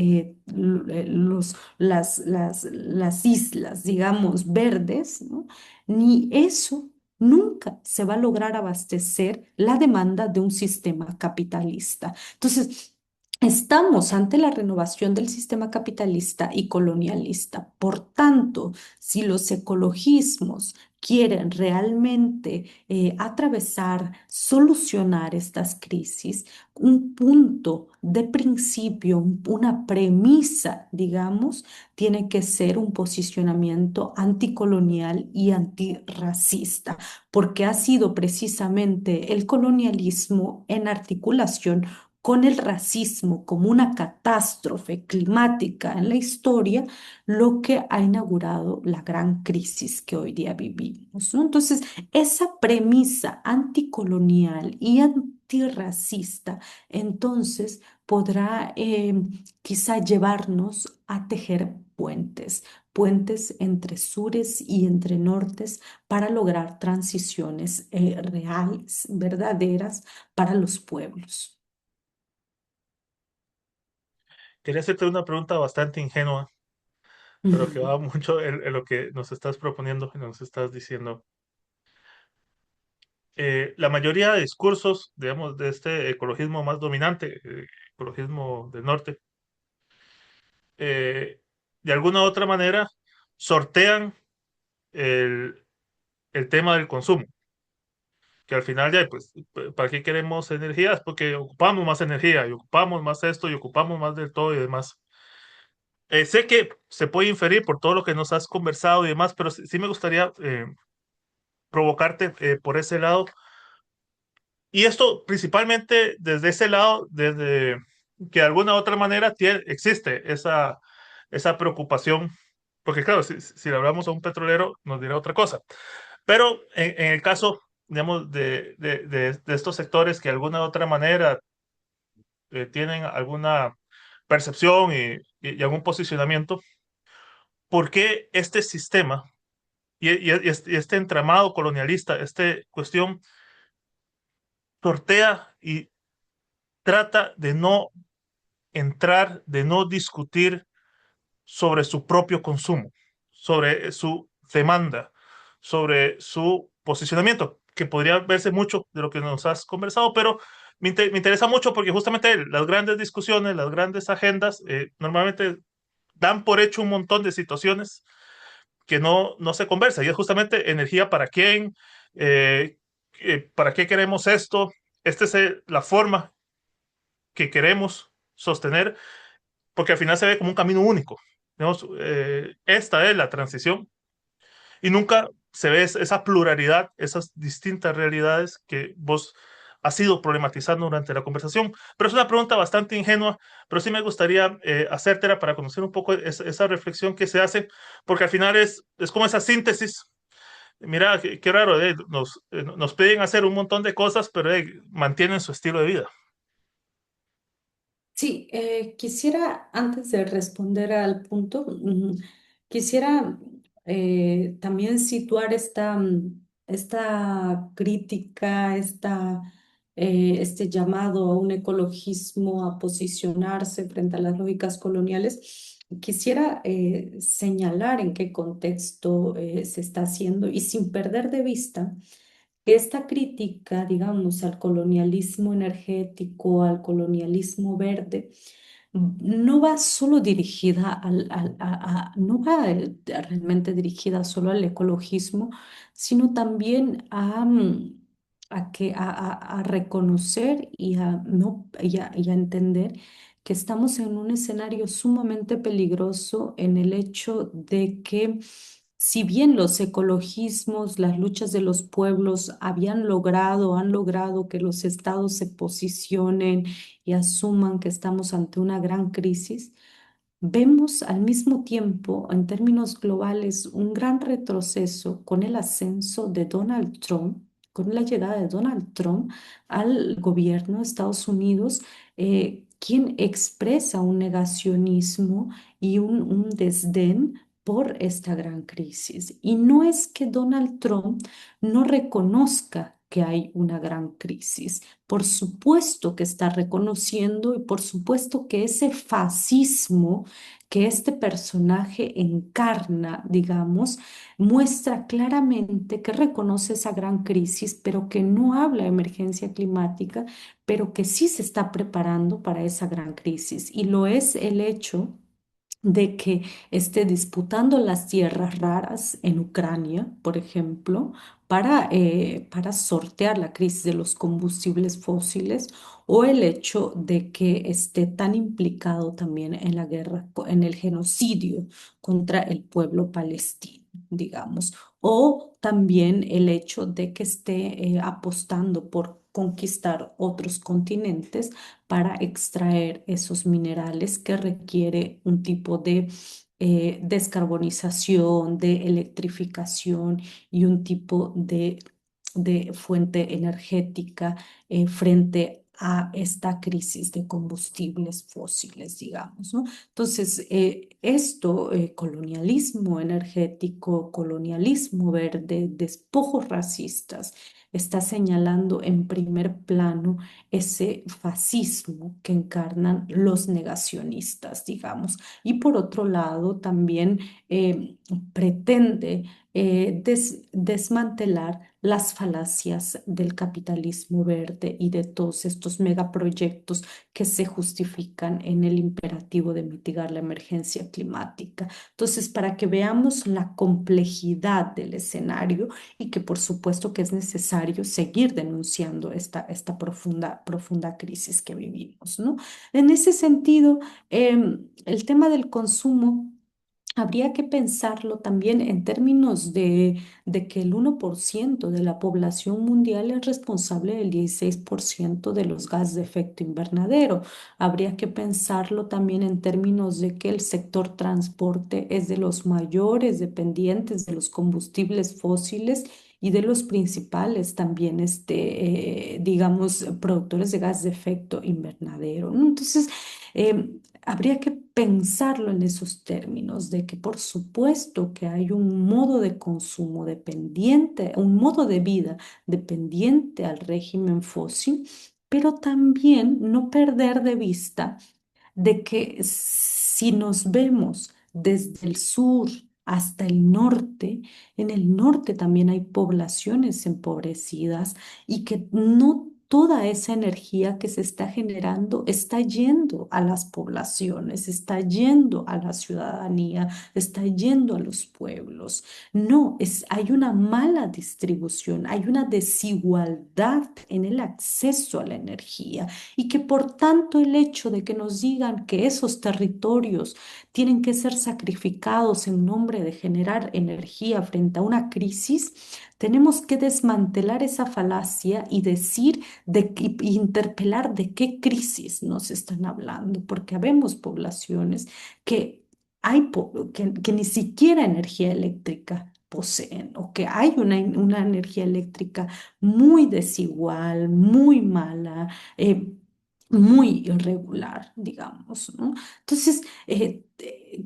las islas, digamos, verdes, ¿no? Ni eso nunca se va a lograr abastecer la demanda de un sistema capitalista. Entonces, estamos ante la renovación del sistema capitalista y colonialista. Por tanto, si los ecologismos quieren realmente atravesar, solucionar estas crisis, un punto de principio, una premisa, digamos, tiene que ser un posicionamiento anticolonial y antirracista, porque ha sido precisamente el colonialismo en articulación con el racismo como una catástrofe climática en la historia, lo que ha inaugurado la gran crisis que hoy día vivimos, ¿no? Entonces, esa premisa anticolonial y antirracista, entonces, podrá quizá llevarnos a tejer puentes, puentes entre sures y entre nortes para lograr transiciones reales, verdaderas para los pueblos. Quería hacerte una pregunta bastante ingenua, pero que va mucho en lo que nos estás proponiendo, y nos estás diciendo. La mayoría de discursos, digamos, de este ecologismo más dominante, ecologismo del norte, eh, de alguna u otra manera sortean el, el tema del consumo, que al final ya, pues, ¿para qué queremos energías? Porque ocupamos más energía y ocupamos más esto y ocupamos más del todo y demás. Sé que se puede inferir por todo lo que nos has conversado y demás, pero sí, sí me gustaría provocarte por ese lado. Y esto principalmente desde ese lado, desde que de alguna u otra manera existe esa preocupación, porque claro, si le hablamos a un petrolero nos dirá otra cosa, pero en el caso, digamos, de estos sectores que de alguna u otra manera tienen alguna percepción y algún posicionamiento, ¿por qué este sistema y este entramado colonialista, esta cuestión sortea y trata de no entrar, de no discutir sobre su propio consumo, sobre su demanda, sobre su posicionamiento, que podría verse mucho de lo que nos has conversado, pero me interesa mucho porque justamente las grandes discusiones, las grandes agendas, normalmente dan por hecho un montón de situaciones que no se conversa, y es justamente energía para quién, eh, para qué queremos esto, esta es la forma que queremos sostener porque al final se ve como un camino único. Digamos, esta es la transición y nunca se ve esa pluralidad, esas distintas realidades que vos has ido problematizando durante la conversación. Pero es una pregunta bastante ingenua, pero sí me gustaría hacértela para conocer un poco esa reflexión que se hace, porque al final es como esa síntesis. Mira, qué raro, nos piden hacer un montón de cosas, pero mantienen su estilo de vida. Sí, quisiera, antes de responder al punto, quisiera también situar esta crítica, este llamado a un ecologismo a posicionarse frente a las lógicas coloniales. Quisiera señalar en qué contexto se está haciendo y sin perder de vista esta crítica, digamos, al colonialismo energético, al colonialismo verde, no va solo dirigida no va realmente dirigida solo al ecologismo, sino también a reconocer no, y a entender que estamos en un escenario sumamente peligroso en el hecho de que si bien los ecologismos, las luchas de los pueblos han logrado que los estados se posicionen y asuman que estamos ante una gran crisis, vemos al mismo tiempo, en términos globales, un gran retroceso con el ascenso de Donald Trump, con la llegada de Donald Trump al gobierno de Estados Unidos, quien expresa un negacionismo y un desdén por esta gran crisis. Y no es que Donald Trump no reconozca que hay una gran crisis. Por supuesto que está reconociendo y por supuesto que ese fascismo que este personaje encarna, digamos, muestra claramente que reconoce esa gran crisis, pero que no habla de emergencia climática, pero que sí se está preparando para esa gran crisis. Y lo es el hecho de que esté disputando las tierras raras en Ucrania, por ejemplo, para sortear la crisis de los combustibles fósiles, o el hecho de que esté tan implicado también en la guerra, en el genocidio contra el pueblo palestino, digamos, o también el hecho de que esté apostando por conquistar otros continentes para extraer esos minerales que requiere un tipo de descarbonización, de electrificación y un tipo de fuente energética frente a esta crisis de combustibles fósiles, digamos, ¿no? Entonces, colonialismo energético, colonialismo verde, despojos racistas, está señalando en primer plano ese fascismo que encarnan los negacionistas, digamos. Y por otro lado, también pretende desmantelar las falacias del capitalismo verde y de todos estos megaproyectos que se justifican en el imperativo de mitigar la emergencia climática. Entonces, para que veamos la complejidad del escenario y que por supuesto que es necesario seguir denunciando esta profunda crisis que vivimos, ¿no? En ese sentido, el tema del consumo habría que pensarlo también en términos de que el 1% de la población mundial es responsable del 16% de los gases de efecto invernadero. Habría que pensarlo también en términos de que el sector transporte es de los mayores dependientes de los combustibles fósiles y de los principales también, digamos, productores de gas de efecto invernadero, ¿no? Entonces, habría que pensarlo en esos términos de que por supuesto que hay un modo de consumo dependiente, un modo de vida dependiente al régimen fósil, pero también no perder de vista de que si nos vemos desde el sur hasta el norte, en el norte también hay poblaciones empobrecidas y que no toda esa energía que se está generando está yendo a las poblaciones, está yendo a la ciudadanía, está yendo a los pueblos. No, hay una mala distribución, hay una desigualdad en el acceso a la energía y que por tanto el hecho de que nos digan que esos territorios tienen que ser sacrificados en nombre de generar energía frente a una crisis, tenemos que desmantelar esa falacia y decir y interpelar de qué crisis nos están hablando, porque habemos poblaciones que que ni siquiera energía eléctrica poseen o que hay una energía eléctrica muy desigual, muy mala, muy irregular, digamos, ¿no? Entonces,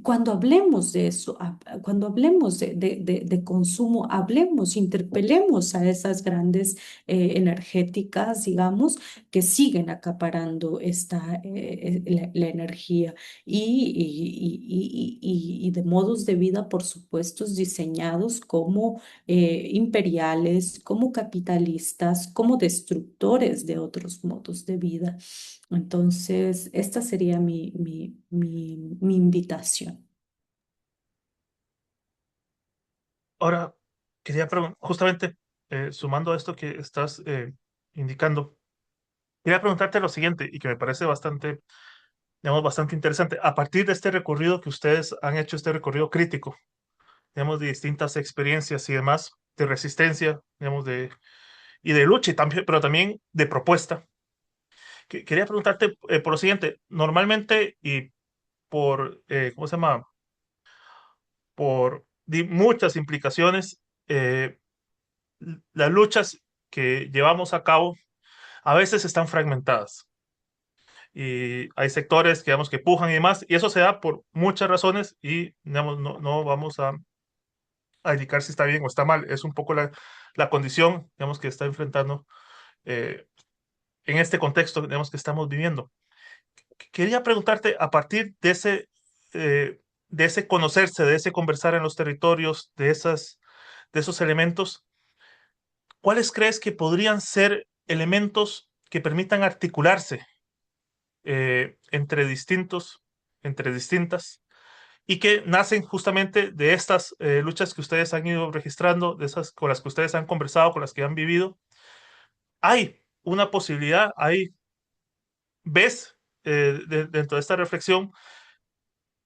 cuando hablemos de eso, cuando hablemos de consumo, hablemos, interpelemos a esas grandes energéticas, digamos, que siguen acaparando la energía y de modos de vida, por supuesto, diseñados como imperiales, como capitalistas, como destructores de otros modos de vida. Entonces, esta sería mi invitación. Ahora, quería preguntar, justamente sumando a esto que estás indicando, quería preguntarte lo siguiente y que me parece bastante, digamos, bastante interesante. A partir de este recorrido que ustedes han hecho, este recorrido crítico digamos, de distintas experiencias y demás, de resistencia, digamos, y de lucha, y también, pero también de propuesta. Quería preguntarte por lo siguiente, normalmente y ¿cómo se llama? Por muchas implicaciones, eh, las luchas que llevamos a cabo a veces están fragmentadas y hay sectores que, digamos, que pujan y demás, y eso se da por muchas razones y, digamos, no vamos a indicar si está bien o está mal, es un poco la condición, digamos, que está enfrentando eh, en este contexto, digamos, que estamos viviendo. Quería preguntarte, a partir de ese conocerse, de ese conversar en los territorios, de esos elementos, ¿cuáles crees que podrían ser elementos que permitan articularse entre entre distintas, y que nacen justamente de estas luchas que ustedes han ido registrando, de esas con las que ustedes han conversado, con las que han vivido? Hay una posibilidad, ves dentro de esta reflexión,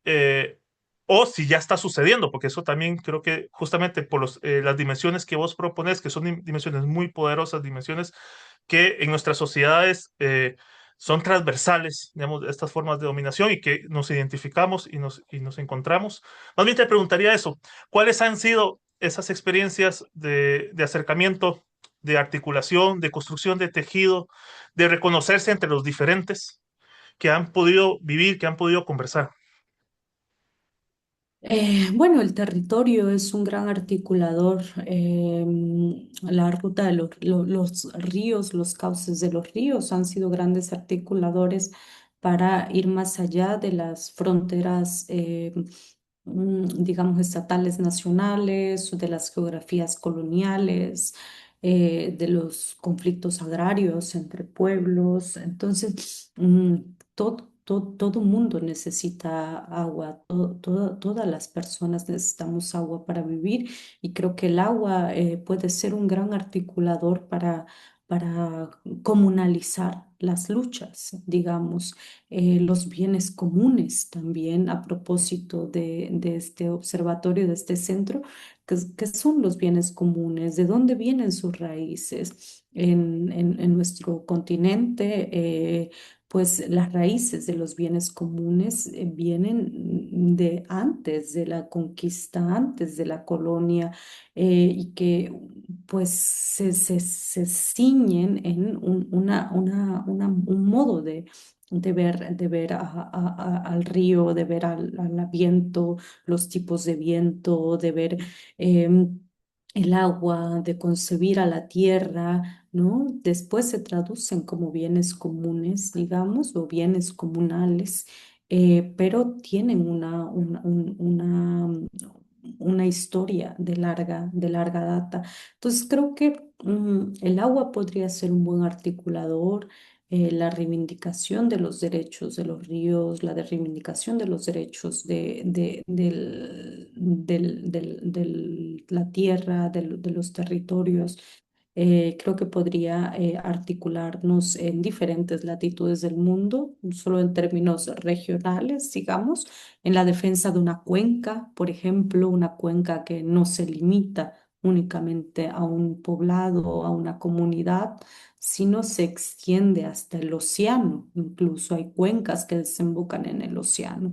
eh, o si ya está sucediendo, porque eso también creo que justamente por las dimensiones que vos propones, que son dimensiones muy poderosas, dimensiones que en nuestras sociedades son transversales, digamos, estas formas de dominación y que nos identificamos y nos encontramos. Más bien te preguntaría eso, ¿cuáles han sido esas experiencias de acercamiento, de articulación, de construcción de tejido, de reconocerse entre los diferentes que han podido vivir, que han podido conversar? Bueno, el territorio es un gran articulador. La ruta de los ríos, los cauces de los ríos han sido grandes articuladores para ir más allá de las fronteras, digamos, estatales, nacionales, o de las geografías coloniales, de los conflictos agrarios entre pueblos. Entonces, todo mundo necesita agua, todas las personas necesitamos agua para vivir, y creo que el agua puede ser un gran articulador para comunalizar las luchas, digamos, los bienes comunes también, a propósito de este observatorio, de este centro. ¿Qué son los bienes comunes? ¿De dónde vienen sus raíces? En nuestro continente, pues las raíces de los bienes comunes vienen de antes de la conquista, antes de la colonia, y que pues se ciñen en un modo de ver al río, de ver al viento, los tipos de viento, de ver el agua, de concebir a la tierra, ¿no? Después se traducen como bienes comunes, digamos, o bienes comunales, pero tienen una historia de larga data. Entonces creo que el agua podría ser un buen articulador. La reivindicación de los derechos de los ríos, la de reivindicación de los derechos de la tierra, de los territorios. Creo que podría articularnos en diferentes latitudes del mundo, no solo en términos regionales, digamos, en la defensa de una cuenca, por ejemplo, una cuenca que no se limita únicamente a un poblado o a una comunidad, sino se extiende hasta el océano. Incluso hay cuencas que desembocan en el océano.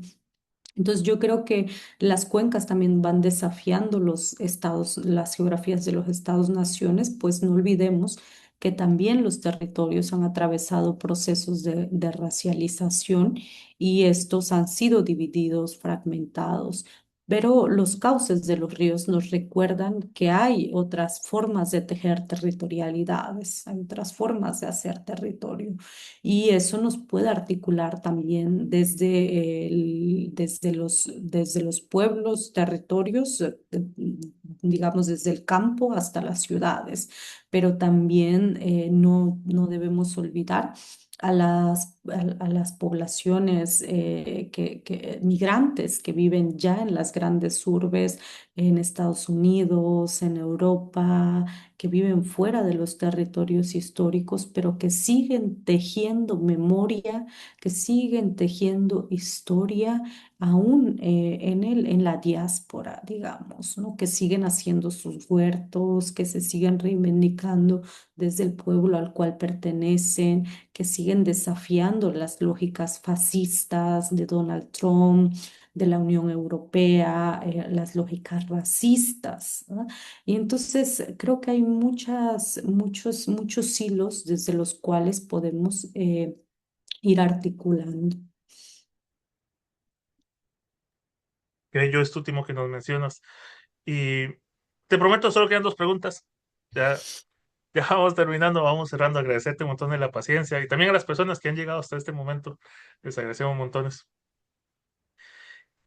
Entonces yo creo que las cuencas también van desafiando los estados, las geografías de los estados-naciones, pues no olvidemos que también los territorios han atravesado procesos de racialización, y estos han sido divididos, fragmentados. Pero los cauces de los ríos nos recuerdan que hay otras formas de tejer territorialidades, hay otras formas de hacer territorio. Y eso nos puede articular también desde los pueblos, territorios, digamos, desde el campo hasta las ciudades. Pero también no debemos olvidar a las a las poblaciones migrantes que viven ya en las grandes urbes, en Estados Unidos, en Europa, que viven fuera de los territorios históricos, pero que siguen tejiendo memoria, que siguen tejiendo historia aún en la diáspora, digamos, ¿no? Que siguen haciendo sus huertos, que se siguen reivindicando desde el pueblo al cual pertenecen, que siguen desafiando las lógicas fascistas de Donald Trump, de la Unión Europea, las lógicas racistas, ¿no? Y entonces creo que hay muchos hilos desde los cuales podemos ir articulando. Que yo esto último que nos mencionas. Y te prometo, solo quedan dos preguntas. Ya, ya vamos terminando, vamos cerrando. Agradecerte un montón de la paciencia y también a las personas que han llegado hasta este momento. Les agradecemos montones.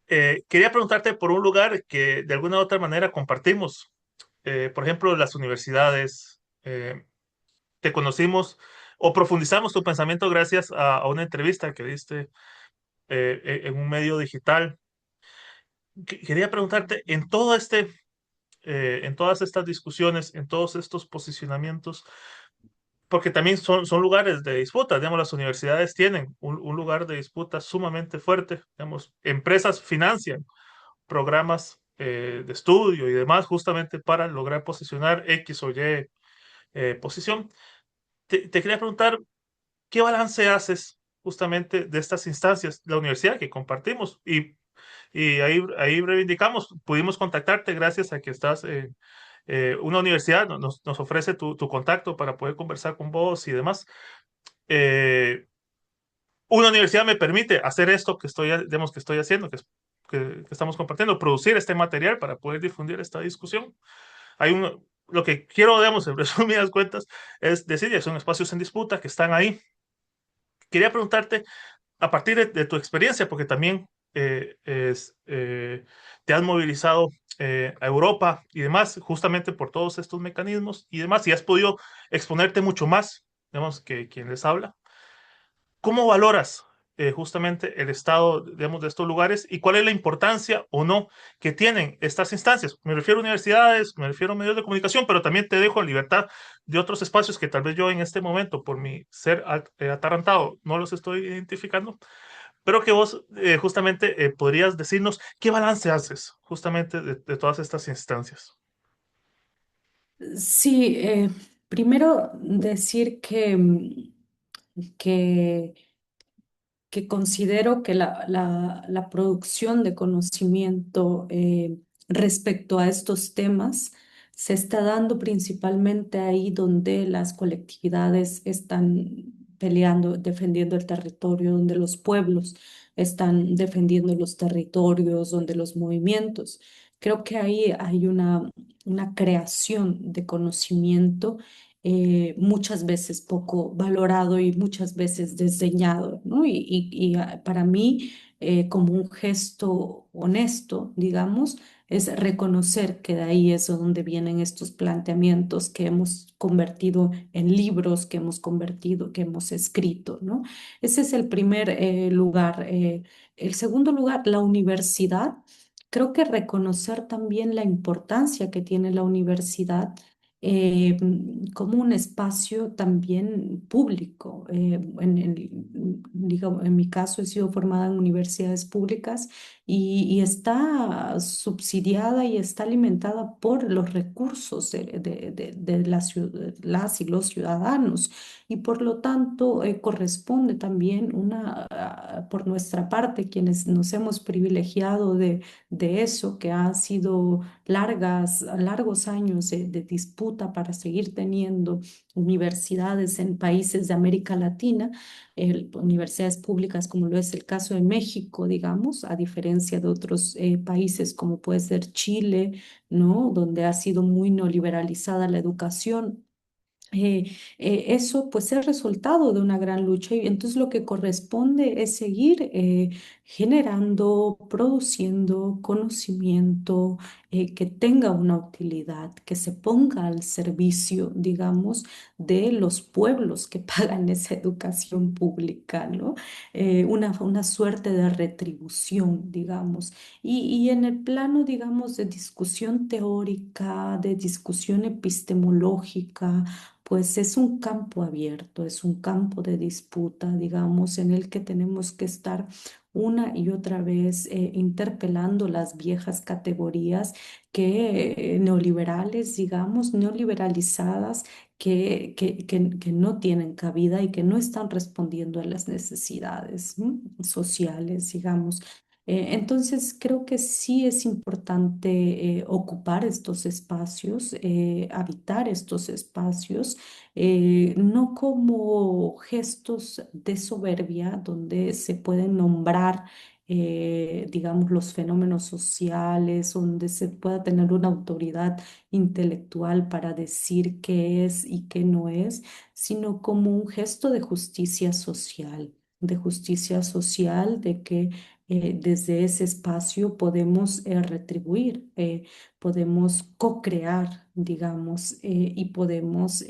Quería preguntarte por un lugar que de alguna u otra manera compartimos. Por ejemplo, las universidades. Te conocimos o profundizamos tu pensamiento gracias a una entrevista que diste en un medio digital. Quería preguntarte, en todas estas discusiones, en todos estos posicionamientos, porque también son lugares de disputa, digamos, las universidades tienen un lugar de disputa sumamente fuerte, digamos, empresas financian programas de estudio y demás justamente para lograr posicionar X o Y posición. Te quería preguntar, ¿qué balance haces justamente de estas instancias, la universidad que compartimos? Y ahí reivindicamos, pudimos contactarte gracias a que estás en una universidad, nos ofrece tu contacto para poder conversar con vos y demás. Eh, una universidad me permite hacer esto que digamos, que estoy haciendo, que estamos compartiendo, producir este material para poder difundir esta discusión. Lo que quiero, digamos, en resumidas cuentas, es decir que son espacios en disputa que están ahí. Quería preguntarte, a partir de tu experiencia, porque también te has movilizado a Europa y demás, justamente por todos estos mecanismos y demás, y has podido exponerte mucho más, digamos, que quien les habla. ¿Cómo valoras justamente el estado, digamos, de estos lugares y cuál es la importancia o no que tienen estas instancias? Me refiero a universidades, me refiero a medios de comunicación, pero también te dejo en libertad de otros espacios que tal vez yo en este momento, por mi ser atarantado, no los estoy identificando, pero que vos justamente podrías decirnos qué balance haces justamente de todas estas instancias. Sí, primero decir que que considero que la producción de conocimiento respecto a estos temas se está dando principalmente ahí donde las colectividades están peleando, defendiendo el territorio, donde los pueblos están defendiendo los territorios, donde los movimientos. Creo que ahí hay una creación de conocimiento muchas veces poco valorado y muchas veces desdeñado, ¿no? Para mí, como un gesto honesto, digamos, es reconocer que de ahí es donde vienen estos planteamientos que hemos convertido en libros, que hemos convertido, que hemos escrito, ¿no? Ese es el primer lugar. El segundo lugar, la universidad. Creo que reconocer también la importancia que tiene la universidad como un espacio también público. En mi caso, he sido formada en universidades públicas y está subsidiada y está alimentada por los recursos de las y los ciudadanos. Y por lo tanto, corresponde también por nuestra parte, quienes nos hemos privilegiado de eso, que ha sido largos años de disputa para seguir teniendo universidades en países de América Latina, universidades públicas como lo es el caso de México, digamos, a diferencia de otros países como puede ser Chile, ¿no? Donde ha sido muy neoliberalizada la educación. Eso pues es resultado de una gran lucha y entonces lo que corresponde es seguir generando, produciendo conocimiento que tenga una utilidad, que se ponga al servicio, digamos, de los pueblos que pagan esa educación pública, ¿no? Una suerte de retribución, digamos. Y en el plano, digamos, de discusión teórica, de discusión epistemológica, pues es un campo abierto, es un campo de disputa, digamos, en el que tenemos que estar una y otra vez interpelando las viejas categorías neoliberales, digamos, neoliberalizadas, que no tienen cabida y que no están respondiendo a las necesidades, ¿no? Sociales, digamos. Entonces, creo que sí es importante ocupar estos espacios, habitar estos espacios, no como gestos de soberbia donde se pueden nombrar, digamos, los fenómenos sociales, donde se pueda tener una autoridad intelectual para decir qué es y qué no es, sino como un gesto de justicia social, de que desde ese espacio podemos retribuir, podemos co-crear, digamos, y podemos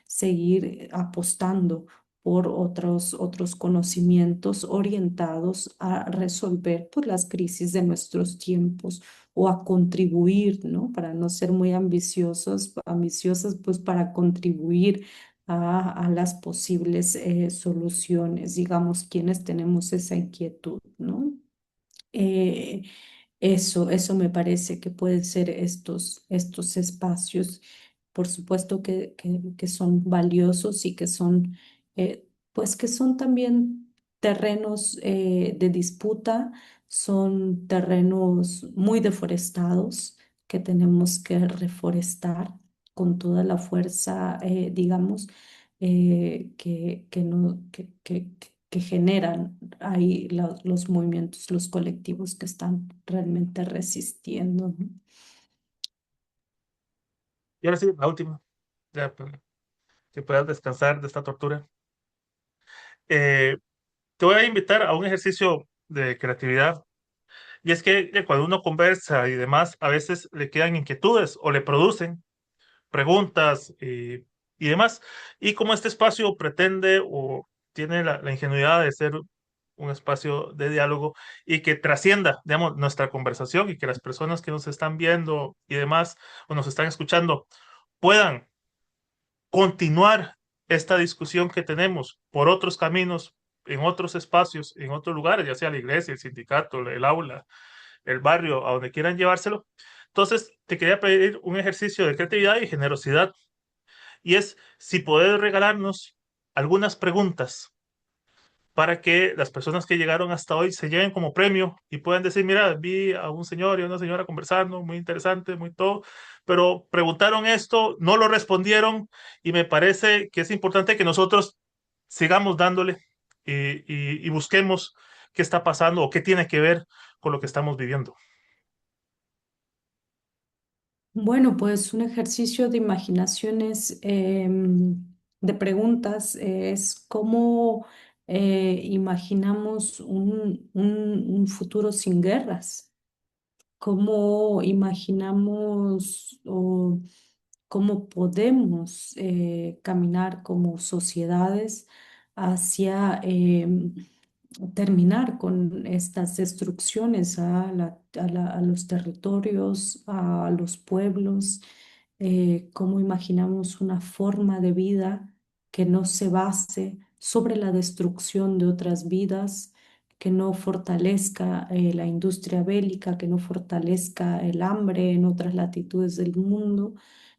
seguir apostando por otros conocimientos orientados a resolver pues, las crisis de nuestros tiempos o a contribuir, ¿no? Para no ser muy ambiciosas, pues para contribuir a las posibles soluciones, digamos, quienes tenemos esa inquietud, ¿no? Eh, eso me parece que pueden ser estos espacios, por supuesto que son valiosos y que son, pues que son también terrenos de disputa, son terrenos muy deforestados que tenemos que reforestar con toda la fuerza, digamos, que, no, que generan ahí los movimientos, los colectivos que están realmente resistiendo, ¿no? Y ahora sí, la última, ya, que puedas descansar de esta tortura. Eh, Te voy a invitar a un ejercicio de creatividad. Y es que cuando uno conversa y demás, a veces le quedan inquietudes o le producen preguntas y demás. Y como este espacio pretende o tiene la ingenuidad de ser un espacio de diálogo y que trascienda, digamos, nuestra conversación y que las personas que nos están viendo y demás o nos están escuchando puedan continuar esta discusión que tenemos por otros caminos, en otros espacios, en otros lugares, ya sea la iglesia, el sindicato, el aula, el barrio, a donde quieran llevárselo. Entonces, te quería pedir un ejercicio de creatividad y generosidad, y es si puedes regalarnos algunas preguntas para que las personas que llegaron hasta hoy se lleven como premio y puedan decir, mira, vi a un señor y a una señora conversando, muy interesante, muy todo, pero preguntaron esto, no lo respondieron y me parece que es importante que nosotros sigamos dándole y busquemos qué está pasando o qué tiene que ver con lo que estamos viviendo. Bueno, pues un ejercicio de imaginaciones, de preguntas, es cómo imaginamos un futuro sin guerras, cómo imaginamos o cómo podemos caminar como sociedades hacia terminar con estas destrucciones a los territorios, a los pueblos, cómo imaginamos una forma de vida que no se base sobre la destrucción de otras vidas, que no fortalezca la industria bélica, que no fortalezca el hambre en otras latitudes del mundo,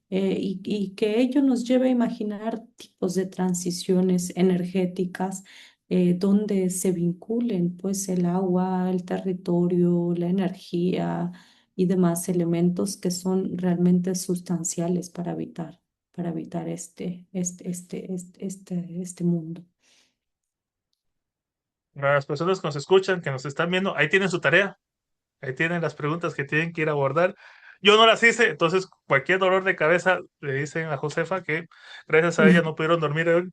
y que ello nos lleve a imaginar tipos de transiciones energéticas donde se vinculen pues el agua, el territorio, la energía y demás elementos que son realmente sustanciales para habitar este mundo. Para las personas que nos escuchan, que nos están viendo, ahí tienen su tarea, ahí tienen las preguntas que tienen que ir a abordar. Yo no las hice, entonces cualquier dolor de cabeza le dicen a Josefa que gracias a ella no pudieron dormir hoy.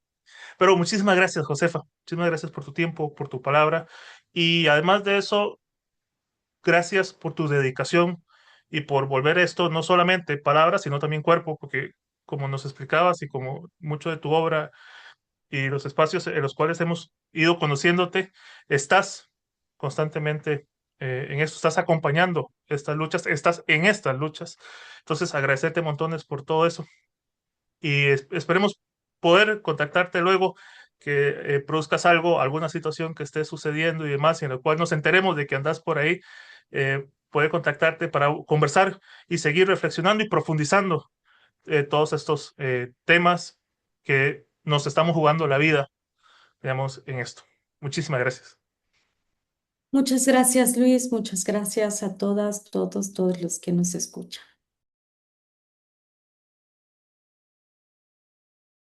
Pero muchísimas gracias, Josefa. Muchísimas gracias por tu tiempo, por tu palabra. Y además de eso, gracias por tu dedicación y por volver esto no solamente palabras, sino también cuerpo, porque como nos explicabas y como mucho de tu obra y los espacios en los cuales hemos ido conociéndote, estás constantemente en esto, estás acompañando estas luchas, estás en estas luchas. Entonces, agradecerte montones por todo eso y esperemos poder contactarte luego, que produzcas algo, alguna situación que esté sucediendo y demás, y en la cual nos enteremos de que andas por ahí, poder contactarte para conversar y seguir reflexionando y profundizando todos estos temas que nos estamos jugando la vida, digamos, en esto. Muchísimas gracias. Muchas gracias, Luis. Muchas gracias a todas, todos los que nos escuchan.